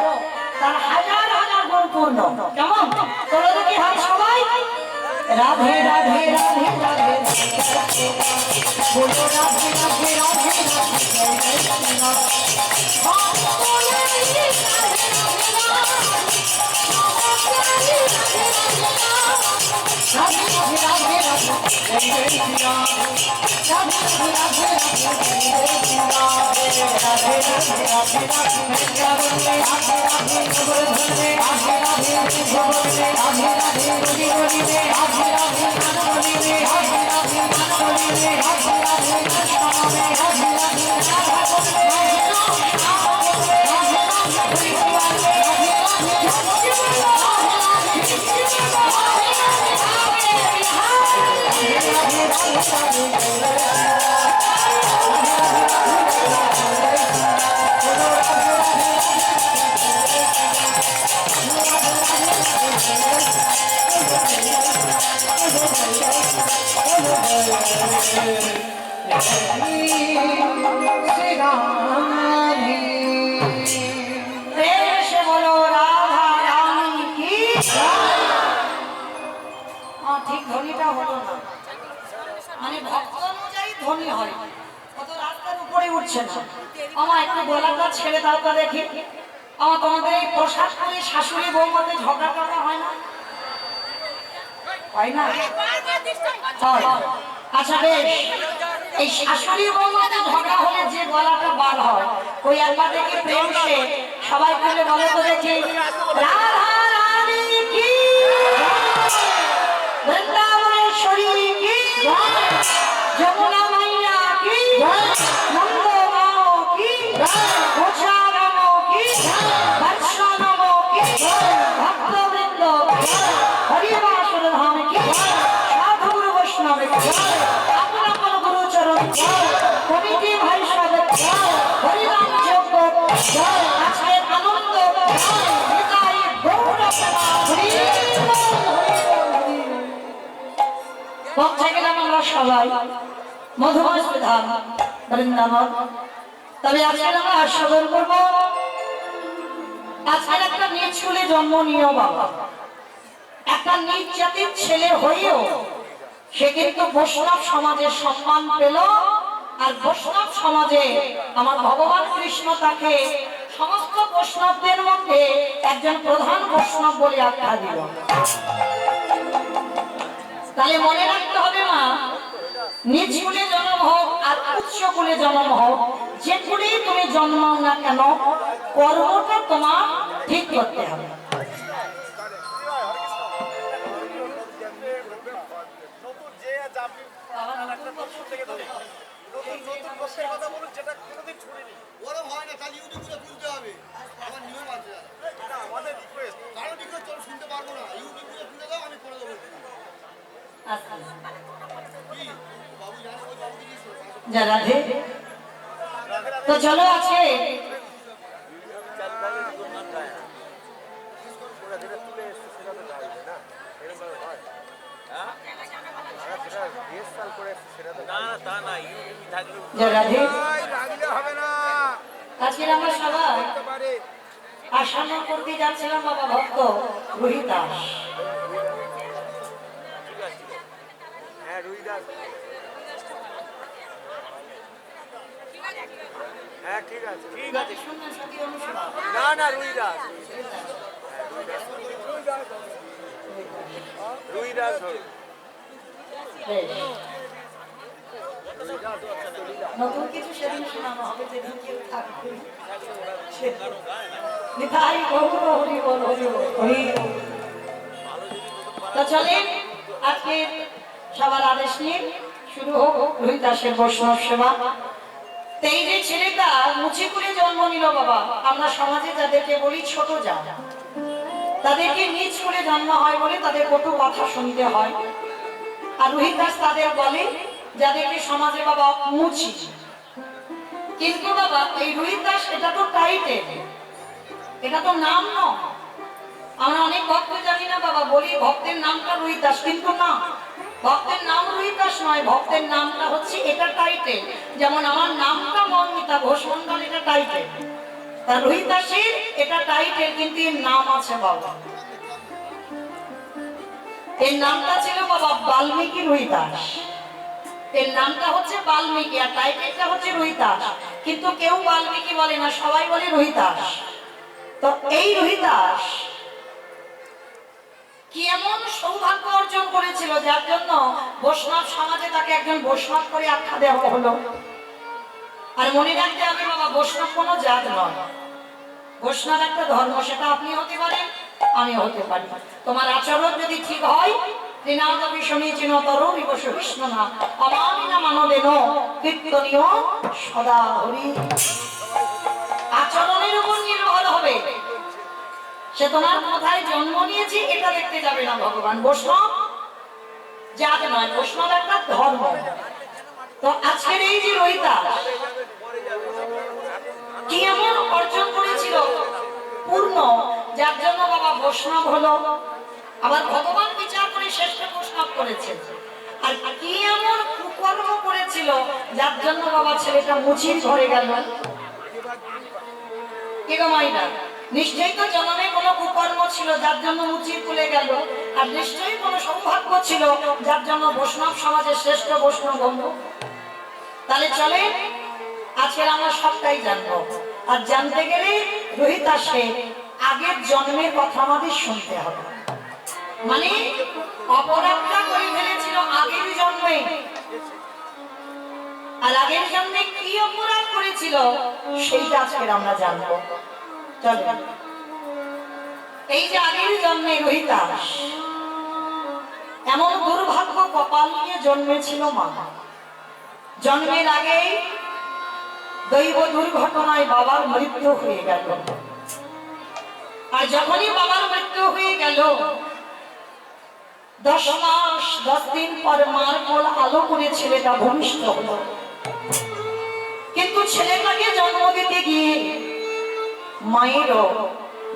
তার হাজার হাজার গুণ পূর্ণ কেমন চলো দেখি হাত সবাই রাধে রাধে রাধে রাধে বলো রাধে রাধে রাধে ঠিক ধ্বনিটা হলো না মানে ভক্ত অনুযায়ী ধ্বনি হয় কত রাস্তার উপরে উঠছে না আমার একটু গলাটা ছেড়ে দাও তো দেখি আমার তোমাদের এই প্রসাদ করে শাশুড়ি বৌমাতে ঝগড়া করা হয় না হয় না আচ্ছা বেশ এই শাশুড়ি বৌমাতে ঝগড়া হলে যে গলাটা বার হয় ওই একবার দেখি প্রেম সে সবাই মিলে বলে তো দেখি রাধা রানী কি বৃন্দাবনেশ্বরী কি যমুনা মাইয়া কি নন্দ মাও কি গোছা রাম কি বর্ষানব কি ভক্তবৃন্দ হরিবাসর ধাম কি সাধু গুরু বৈষ্ণব কি আপন আপন গুরুচরণ কমিটি ভাই সাধক হরিনাম যোগ্য আজকে আনন্দ হৃদয় গৌরব পৌঁছে গেলাম আমরা সবাই মধুময় বিধান বৃন্দাবন তবে আজকে আমরা আস্বাদন করবো আজকে একটা নিজ কুলে জন্ম নিয়েও বাবা একটা নিজ জাতির ছেলে হয়েও সে কিন্তু বৈষ্ণব সমাজের সম্মান পেল আর বৈষ্ণব সমাজে আমার ভগবান কৃষ্ণ তাকে সমস্ত বৈষ্ণবদের মধ্যে একজন প্রধান বৈষ্ণব বলে আখ্যা দিল তাহলে মনে রাখতে হবে মা নিজ কুলে জন্ম হোক আর উচ্চ কুলে জন্ম হোক যে কুলেই তুমি জন্মাও না কেন কর্মটা তোমার ঠিক করতে হবে রাধে তো চলো আছে আজকে আমরা সবাই আসানো করতে যাচ্ছিলাম বাবা ভক্ত রোহিত দাস হ্যাঁ ঠিক আছে না না রুই দাস রুই দাস নতুন কিছু সেদিন শোনানো হবে যেদিন কেউ থাকবে নিতাই গৌর হরি বল হরি বল হরি বল। তো চলেন আজকে সবার আদেশ নিয়ে শুরু হোক রোহিদাসের বৈষ্ণব সেবা। তো এই যে ছেলেটা মুচিপুরে জন্ম নিল বাবা, আমরা সমাজে যাদেরকে বলি ছোট জাত, তাদেরকে নিজ করে জন্ম হয় বলে তাদের কত কথা শুনতে হয়। আর রোহিদাস তাদের বলে যাদেরকে সমাজে বাবা মুচি। কিন্তু বাবা এই রোহিদাস এটা তো টাইটেল, এটা তো নাম নয়। আমরা অনেক ভক্ত জানি না বাবা, বলি ভক্তের নামটা রোহিদাস, কিন্তু না, ভক্তের নাম রোহিদাস নয়, ভক্তের নামটা হচ্ছে এটা টাইটেল। যেমন আমার নামটা মন্মিতা ঘোষ মন্ডল, এটা টাইটেল। তা রোহিদাসের এটা টাইটেল, কিন্তু এর নাম আছে বাবা। এর নামটা ছিল বাবা বাল্মীকি রোহিদাস। এর নামটা হচ্ছে বাল্মীকি আর টাইটেলটা হচ্ছে রোহিদাস। কিন্তু কেউ বাল্মীকি বলে না, সবাই বলে রোহিদাস। তো এই রোহিদাস কি এমন সৌভাগ্য অর্জন করেছিল যার জন্য বৈষ্ণব সমাজে তাকে একজন বৈষ্ণব করে আখ্যা দেওয়া হলো। আর মনে রাখতে হবে বাবা, বৈষ্ণব কোনো জাত নয়, বৈষ্ণব একটা ধর্ম। সেটা আপনি হতে পারেন, আমি হতে পারি। তোমার আচরণ যদি ঠিক হয়, ত্রিনাদবি সমীচীনতর বিবশ বিষ্ণু না অমানিনা মানদেন কীর্তনীয় সদা হরি। আচরণের উপর নির্ভর হবে, সে তোমার কোথায় জন্ম নিয়েছে এটা দেখতে যাবে না ভগবান। বৈষ্ণব জাত নয়, বৈষ্ণব একটা ধর্ম। তো আজকের এই যে রোহিদাস কি এমন অর্জন করেছিল পূর্ণ, যার জন্য বাবা বৈষ্ণব হলো। আবার ভগবান বিচার করে শ্রেষ্ঠ বৈষ্ণব করেছে। আর কি এমন কুকর্ম করেছিল যার জন্য বাবা ছেলেটা মুচির ঘরে গেল। নিশ্চয়ই তো জন্মে কোনো কুকর্ম ছিল যার জন্য মুচির কুলে গেল, আর নিশ্চয়ই কোনো সৌভাগ্য ছিল যার জন্য বৈষ্ণব সমাজের শ্রেষ্ঠ বৈষ্ণব হলো। তাহলে চলে আজকে আমরা সবটাই জানবো। আর জানতে গেলে রোহিদাসে আগের জন্মের কথা আমাদের শুনতে হবে। মানে অপরাধটা করে ফেলেছিল আগের জন্মে, আর আগের জন্মে কি অপরাধ করেছিল সেইটা আজকে আমরা জানবো। চলো, এই যে আগের জন্মে রোহিদাস এমন দুর্ভাগ্য কপাল নিয়ে জন্মেছিল মা। জন্মের আগেই দৈব দুর্ঘটনায় বাবার মৃত্যু হয়ে গেল। আর যখনই বাবার মৃত্যু হয়ে গেল, 10 মাস 10 দিন পর মার কোল আলো করে ছেলেটা ভূমিষ্ঠ হলো। কিন্তু ছেলেটাকে জন্ম দিতে গিয়ে মায়েরও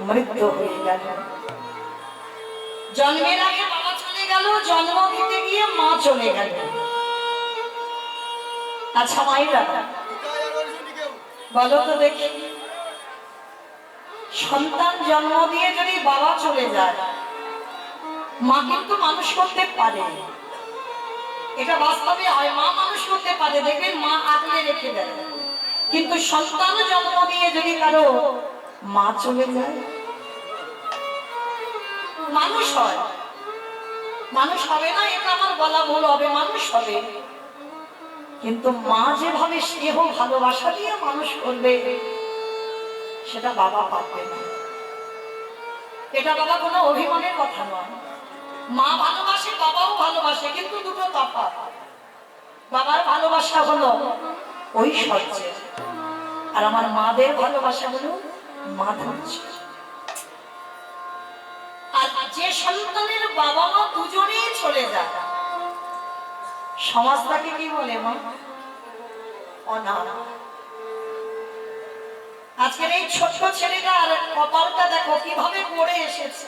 মৃত্যু হয়ে গেল। জন্মের আগে বাবা চলে গেল, জন্ম দিতে গিয়ে মা চলে গেল। আচ্ছা মায়েরা বলো তো দেখি, সন্তান জন্ম দিয়ে যদি বাবা চলে যায়, মা কিন্তু মানুষ করতে পারে, এটা বাস্তবে হয়। মা মানুষ করতে পারে, দেখবেন মা আগলে রেখে দেয়। কিন্তু সন্তান জন্ম দিয়ে যদি কারো মা চলে যায়, মানুষ হয়, মানুষ হবে না এটা আমার বলা ভুল হবে, মানুষ হবে। কিন্তু মা যেভাবে স্নেহ ভালোবাসা দিয়ে মানুষ করবে সেটা বাবা পারবে না। এটা বাবা কোনো অভিমানের কথা নয়। মা ভালোবাসে, বাবাও ভালোবাসে, কিন্তু দুটো তফাৎ। বাবার ভালোবাসা হলো ওই সহ্যে, আর আমার মাদের ভালোবাসা হলো মাধুর্য। আর যে সন্তানের বাবা মা দুজনেই চলে যায়, সমাজ তাকে কি বলে? মা অনাথ। আজকের এই ছোট্ট ছেলেটার কপালটা দেখো কিভাবে পড়ে এসেছে।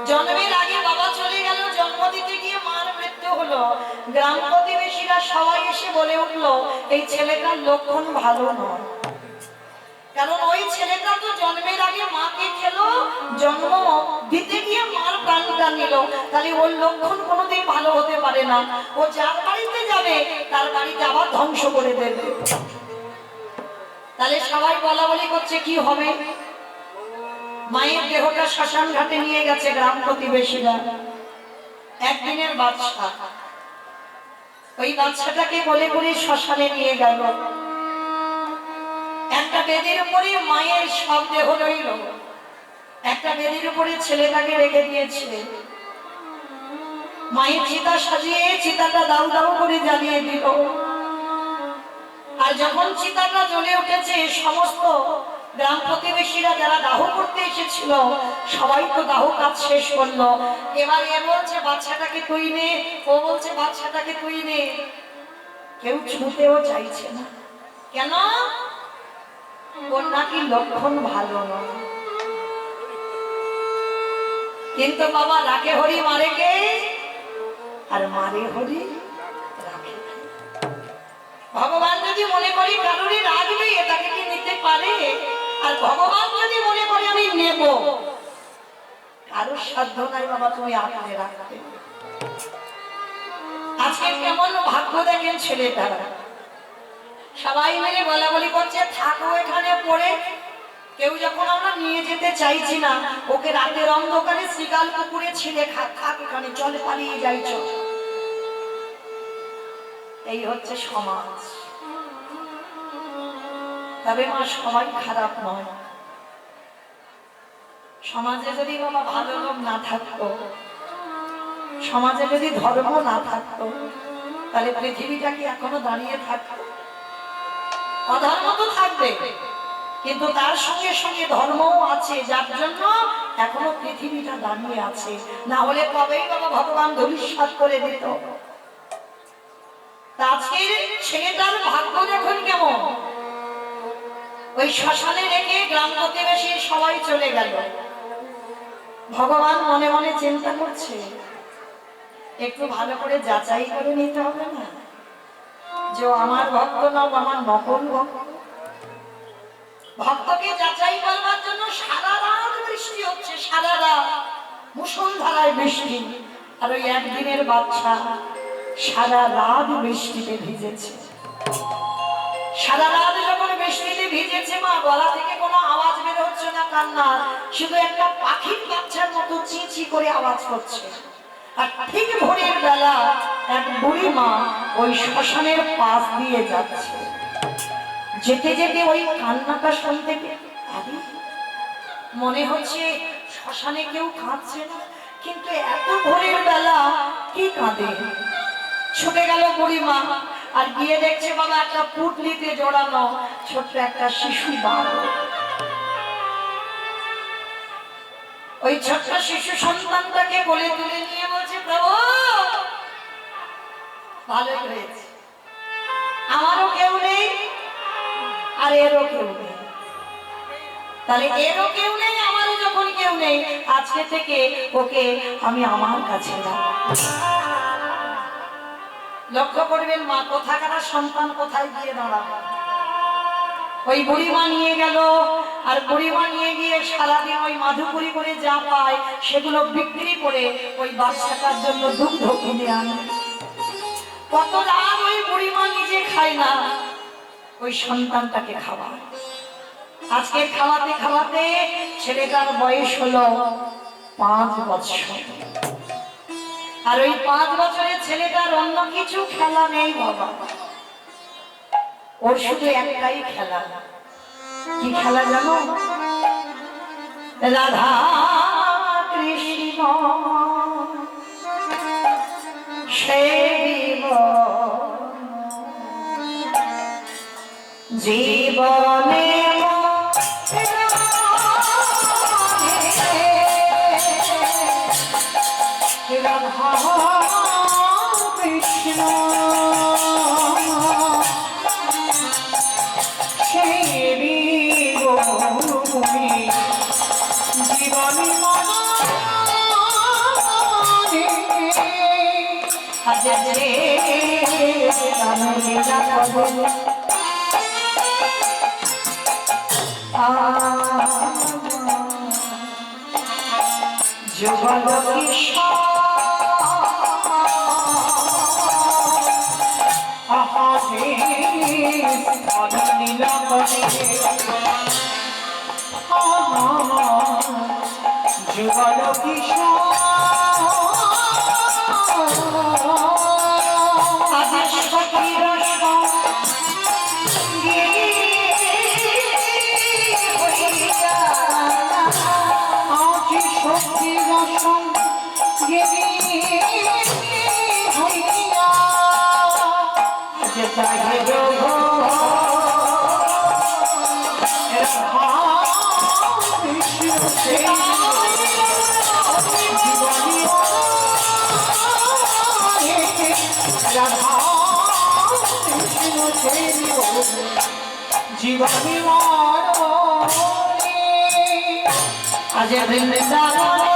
জন্মের আগে বাবা চলে গেল, জন্ম দিতে গিয়ে মার মৃত্যু হলো। গ্রাম প্রতিবেশীরা সবাই এসে বলে উঠলো এই ছেলেটার লক্ষণ ভালো নয়। কারণ ওই ছেলেটা তো জন্মের আগে মাকে খেলো, জন্ম দিতে গিয়ে মার প্রাণটা নিল। তাহলে ওর লক্ষণ কোনোদিন ভালো হতে পারে না। ও যার বাড়িতে যাবে তার বাড়িতে আবার ধ্বংস করে দেবে। তাহলে সবাই বলা বলি করছে কি হবে? মায়ের দেহটা শ্মশান ঘাটে নিয়ে গেছে গ্রাম প্রতিবেশীরা। একদিনের বাচ্চা, ওই বাচ্চাটাকে বলে করে শ্মশানে নিয়ে গেল। একটা বেদির উপরে মায়ের সব দেহ রইল, একটা বেদির উপরে ছেলেটাকে রেখে দিয়েছে। মায়ের চিতা সাজিয়ে চিতাটা দাউ দাউ করে জ্বালিয়ে দিল। আর যখন চিতাটা জ্বলে উঠেছে, সমস্ত গ্রাম প্রতিবেশীরা যারা দাহ করতে এসেছিল সবাই তো দাহ কাজ শেষ করলো। এবার এ বলছে বাচ্চাটাকে তুই নে, ও বলছে বাচ্চাটাকে তুই নে। কেউ ছুঁতেও চাইছে না। কেন? ওর নাকি লক্ষণ ভালো নয়। কিন্তু বাবা রাখে হরি মারে কে? আর মারে হরি রাখে। ভগবান যদি মনে করি কারোরই রাখবে, এটাকে কি নিতে পারে? আর ভগবান যদি মনে করে আমি নেব, কারোর সাধ্য নাই বাবা তুমি আঁকড়ে রাখতে। আজকে কেমন ভাগ্য দেখেন ছেলেটারা, সবাই মিলে বলা বলি করছে থাকো এখানে পড়ে। কেউ যখন আমরা নিয়ে যেতে চাইছি না, ওকে রাতের অন্ধকারে শ্রীকাল পুকুরে ছিলে থাক এখানে, চলে পালিয়ে যাইছ। এই হচ্ছে সমাজ। তবে মা সবাই খারাপ নয়। সমাজে যদি বাবা ভালো লোক না থাকতো, সমাজে যদি ধর্ম না থাকতো, তাহলে পৃথিবীটা কি এখনো দাঁড়িয়ে থাকতো? অধর্ম তো থাকবে, কিন্তু তার সঙ্গে সঙ্গে ধর্মও আছে, যার জন্য এখনো পৃথিবীটা দাঁড়িয়ে আছে। না হলে কবেই বাবা ভগবান ধূলিসাৎ করে দিত। আজকের ছেলেটার ভাগ্য দেখুন কেমন। ওই শ্মশানে রেখে গ্রাম প্রতিবেশী সবাই চলে গেল। ভগবান মনে মনে চিন্তা করছে, একটু ভালো করে যাচাই করে নিতে হবে না যে আমার ভক্ত না আমার নকল ভক্ত। ভক্তকে যাচাই করবার জন্য সারা রাত বৃষ্টি হচ্ছে, সারা রাত মুষলধারায় বৃষ্টি। আর ওই একদিনের বাচ্চা সারা রাত বৃষ্টিতে ভিজেছে। সারা রাত যখন বৃষ্টিতে ভিজেছে মা, গলা থেকে কোনো আওয়াজ বের হচ্ছে না কান্না, শুধু একটা পাখির বাচ্চার মতো চি চি করে আওয়াজ করছে। আর ঠিক ভোরের বেলা এক বুড়ি মা ওই শ্মশানের পাশ দিয়ে যাচ্ছে। যেতে যেতে ওই কান্নাটা শুনতে মনে হচ্ছে শ্মশানে কেউ কাঁদছে না, কিন্তু এত ভোরের বেলা কি কাঁদে। ছুটে গেল বুড়িমা, আর গিয়ে দেখছে বাবা একটা পুটলিতে জড়ানো ছোট্ট একটা শিশু বাল। ওই ছোট্ট শিশু সন্তানটাকে কোলে তুলে নিয়ে বলছে প্রভু ভালো হয়েছে, আমারও কেউ নেই আর এরও কেউ নেই। তাহলে এরও কেউ নেই, আমারও যখন কেউ নেই, আজকে থেকে ওকে আমি আমার কাছে রাখবো। লক্ষ্য করবেন মা, কোথাকার সন্তান কোথায় গিয়ে দাঁড়াবে। ওই বুড়িমা নিয়ে গেল, আর বুড়িমা নিয়ে গিয়ে সারাদিন ওই মাধুপুরি করে যা পায় সেগুলো বিক্রি করে ওই বাচ্চাটার জন্য দুগ্ধ কিনে আনে। কত রাত ওই বুড়িমা নিজে খায় না, ওই সন্তানটাকে খাওয়ায়। আজকে খাওয়াতে খাওয়াতে ছেলেটার বয়স হলো 5 বছর। আর ওই 5 বছরের ছেলেটার অন্য কিছু খেলা নেই বাবা, ওর শুধু একটাই খেলা। কি খেলা জানো? রাধা কৃষ্ণ সেবিব জীবনে রাধা কৃষ্ণ সেবিব জীবনে হাজারে রামলীলা করব যুগল কিশোর আহারে রামলীলা করে যুগল কিশোর আদেশ ফকির গেলি হইয়া যে তাহে গো জীবনী আজ বৃন্দাবনে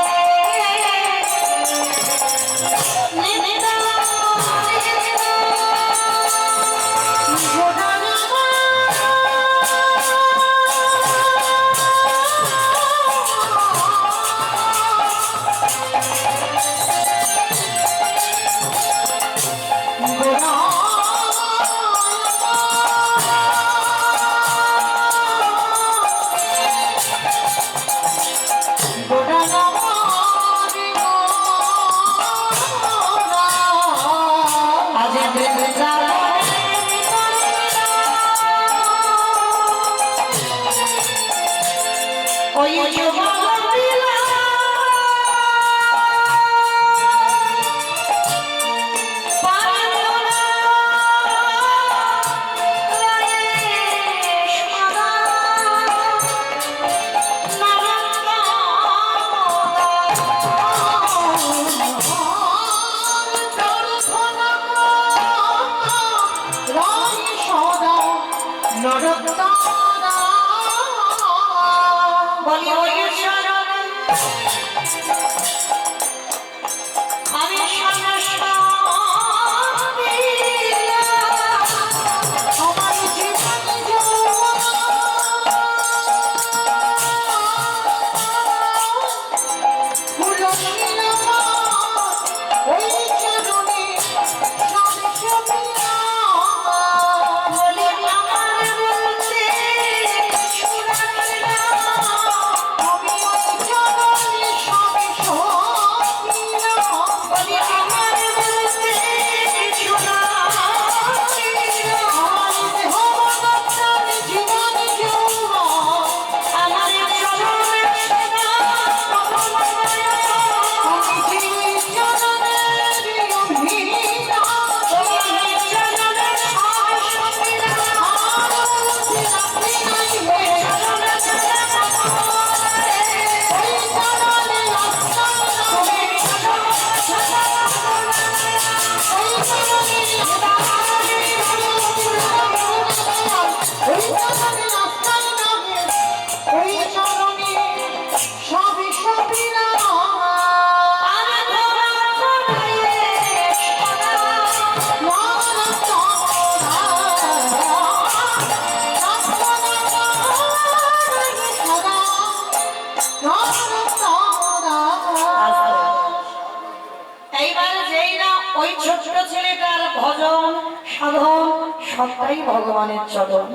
সবটাই ভগবানের চরণ।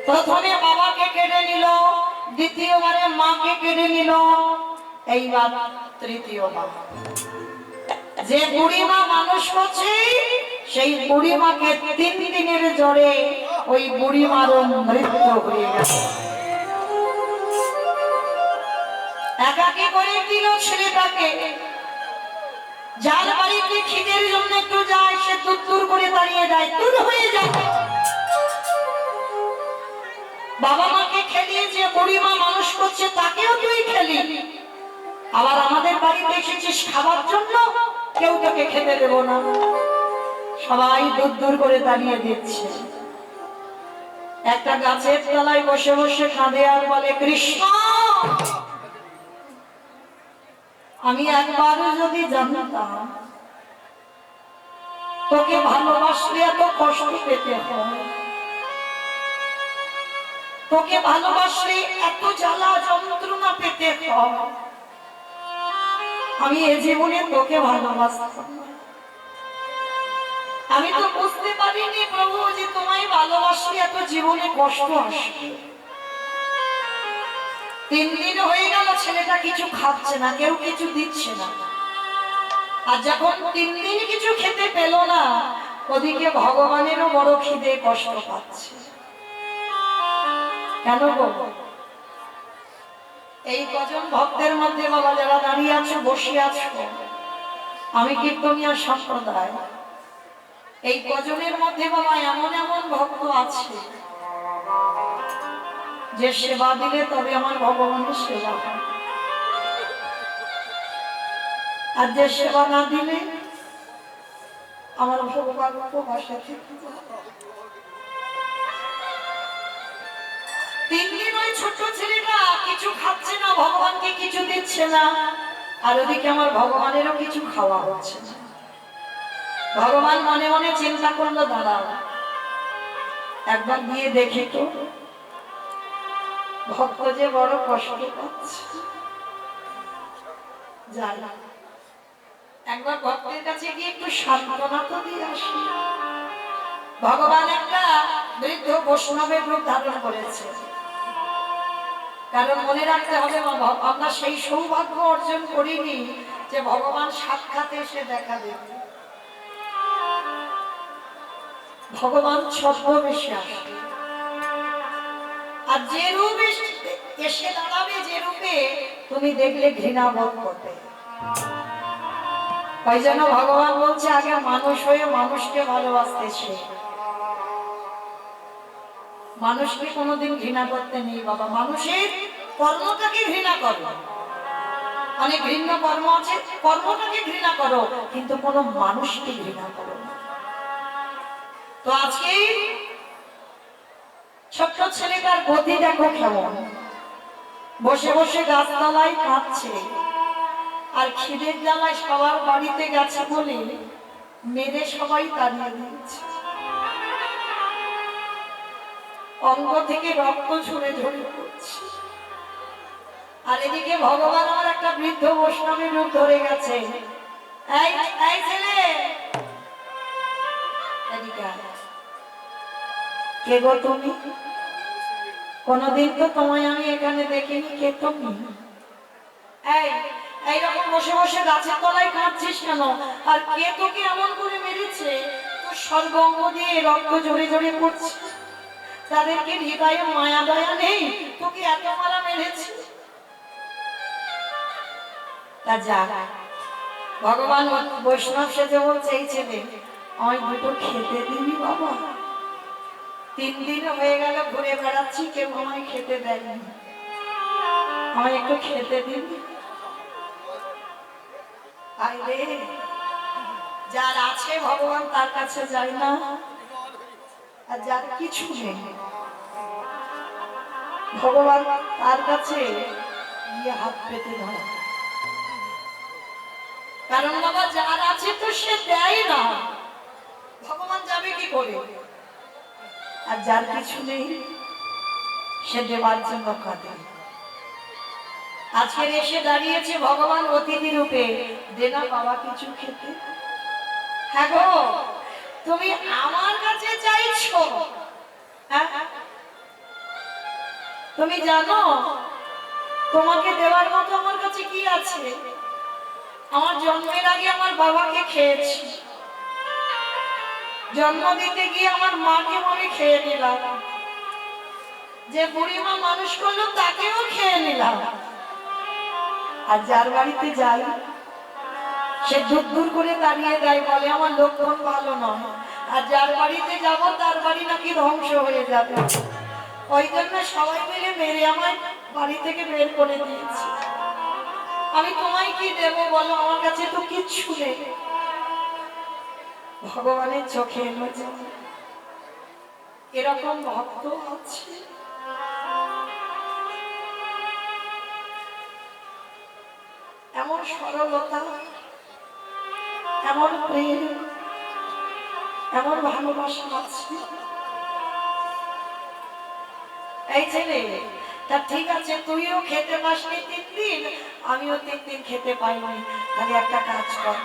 প্রথমে বাবাকে কেড়ে নিল, দ্বিতীয়বারে মাকে কেড়ে নিল, এইবার তৃতীয় মা। যে বুড়িমা মানুষ করছে সেই বুড়িমাকে 3 দিনের জ্বরে ওই বুড়িমারও মৃত্যু হয়ে গেছে। একাকী করে দিল ছেলেটাকে। যার বাড়িতে খিদের জন্য একটু যায় সে দূর করে দাঁড়িয়ে যায়, দূর হয়ে যায়। বাবা মাকে খেলিয়ে যে বুড়িমা মানুষ করছে তাকেও তুই খেলি, আবার আমাদের বাড়িতে এসেছিস খাবার জন্য, কেউ তোকে খেতে দেব না। সবাই দূর করে দাঁড়িয়ে দিচ্ছে। একটা গাছের তলায় বসে বসে কাঁদে আর বলে, কৃষ্ণ আমি একবারও যদি জানতাম তোকে ভালোবাসলে এত কষ্ট পেতে হয়, তোকে ভালোবাসলে এত জ্বালা যন্ত্রণা পেতে হয়, আমি এ জীবনে তোকে ভালোবাসতাম না। আমি তো বুঝতে পারিনি প্রভু যে তোমায় ভালোবাসলে এত জীবনে কষ্ট আসবে। 3 দিন হয়ে গেল ছেলেটা কিছু খাচ্ছে না, কেউ কিছু দিচ্ছে না। আর যখন 3 দিন কিছু খেতে পেল না, ওদিকে ভগবানেরও বড় খিদে, কষ্ট পাচ্ছে। কেন গো? এই কজন ভক্তের মধ্যে বাবা যারা দাঁড়িয়ে আছো বসে আছো, আমি কীর্তনিয়া সম্প্রদায়, এই কজনের মধ্যে বাবা এমন এমন ভক্ত আছে যে সেবা দিলে তবে আমার ভগবানের সেবা হয়, আর যে সেবা না দিলে আমার ভগবান উপবাসে থেকে যায়। 3 দিন ওই ছোট্ট ছেলেটা কিছু খাচ্ছে না, ভগবানকে কিছু দিচ্ছে না, আর ওদিকে আমার ভগবানেরও কিছু খাওয়া হচ্ছে না। ভগবান মনে মনে চিন্তা করলো, দাঁড়াও একবার গিয়ে দেখি তো ভক্ত যে বড় কষ্ট পাচ্ছে, যাই একবার ভক্তের কাছে গিয়ে একটু সান্ত্বনা তো দিয়ে আসি। ভগবান একটা বৃদ্ধ বৈষ্ণবের রূপ ধারণ করেছে, কারণ মনে রাখতে হবে আমরা সেই সৌভাগ্য অর্জন করিনি যে ভগবান সাক্ষাৎ এসে দেখা দেবে। ভগবান ছদ্মবেশে আসে, আর যে রূপ এসে দাঁড়াবে, যে রূপে তুমি দেখলে ঘৃণা বোধ করবে। তাই জন্য ভগবান বলছে আগে মানুষ হয়ে মানুষকে ভালোবাসতে শেখ। মানুষকে কোনোদিন ঘৃণা করতে নেই বাবা, মানুষের কর্মটাকে ঘৃণা করো। অনেক ঘৃণ্য কর্ম আছে, কর্মটাকে ঘৃণা করো, কিন্তু কোনো মানুষকে ঘৃণা করো না। তো আজকে ছোট্ট ছেলেটার গতি দেখো কেমন, বসে বসে গাছতলায় কাঁদছে, আর খিদের জ্বালায় সবার বাড়িতে গেছে বলে মেরে সবাই তাড়িয়ে দিয়েছে, অঙ্গ থেকে রক্ত ঝরে ঝরে পড়ছে। আর এদিকে ভগবান আমার একটা বৃদ্ধ বৈষ্ণবের রূপ ধরে গেছে। এই ছেলে, এদিকে আয়। কে গো তুমি? কোনদিন তো তোমায় আমি এখানে দেখিনি, কে তুমি? এইরকম বসে বসে গাছের তলায় কাঁদছিস কেন? আর কে তোকে এমন করে মেরেছে তোর সর্বঙ্গ দিয়ে রক্ত ঝরে ঝরে পড়ছে? তাদেরকে হৃদয়ে মায়া দয়া নেই, তোকে এত মারা মেরেছে। তা যা, ভগবান বৈষ্ণব সেজে বলছে, এই ছেলে আমায় দুটো খেতে দিবি বাবা? 3 দিন হয়ে গেল ঘুরে বেড়াচ্ছি, কেউ আমায় খেতে দেয়নি, আমায় একটু খেতে দিবি? আইরে, যার আছে ভগবান তার কাছে যায় না, আর যার কিছু নেই ভগবান তার কাছে গিয়ে হাত পেতে ধরে। কারণ বাবা যার আছে তো সে দেয় না, ভগবান যাবে কি করে? আর যার কিছু নেই সে দেওয়ার জন্য কাঁদে। আজকের এসে দাঁড়িয়েছে ভগবান অতিথি রূপে, দে না বাবা কিছু খেতে। হ্যাঁ গো, তুমি আমার কাছে চাইছো? হ্যাঁ, তুমি জানো তোমাকে দেওয়ার মতো আমার কাছে কি আছে? আমার জন্মের আগে আমার বাবাকে খেয়েছি, জন্ম দিতে গিয়ে আমার মাকে আমি খেয়ে নিলাম, যে বুড়িমা মানুষ করলো তাকেও খেয়ে নিলাম। আর যার বাড়িতে যাই সে দূর দূর করে দাঁড়িয়ে দেয়, বলে আমার লক্ষণ ভালো নয়, আর যার বাড়িতে যাব তার বাড়ি নাকি ধ্বংস হয়ে যাবে। ওই জন্য সবাই মিলে মেরে আমার বাড়ি থেকে বের করে দিয়েছি। আমি তোমায় কি দেব বলো, আমার কাছে তো কিচ্ছু নেই। ভগবানের চোখে এলো যে এরকম ভক্ত আছে। এমন সরলতা, এমন প্রেম, এমন ভালোবাসা আছে। এই ছেলে, তা ঠিক আছে, তুইও খেতে পাসনি 3 দিন, আমিও 3 দিন খেতে পাইনি, তাহলে একটা কাজ কর,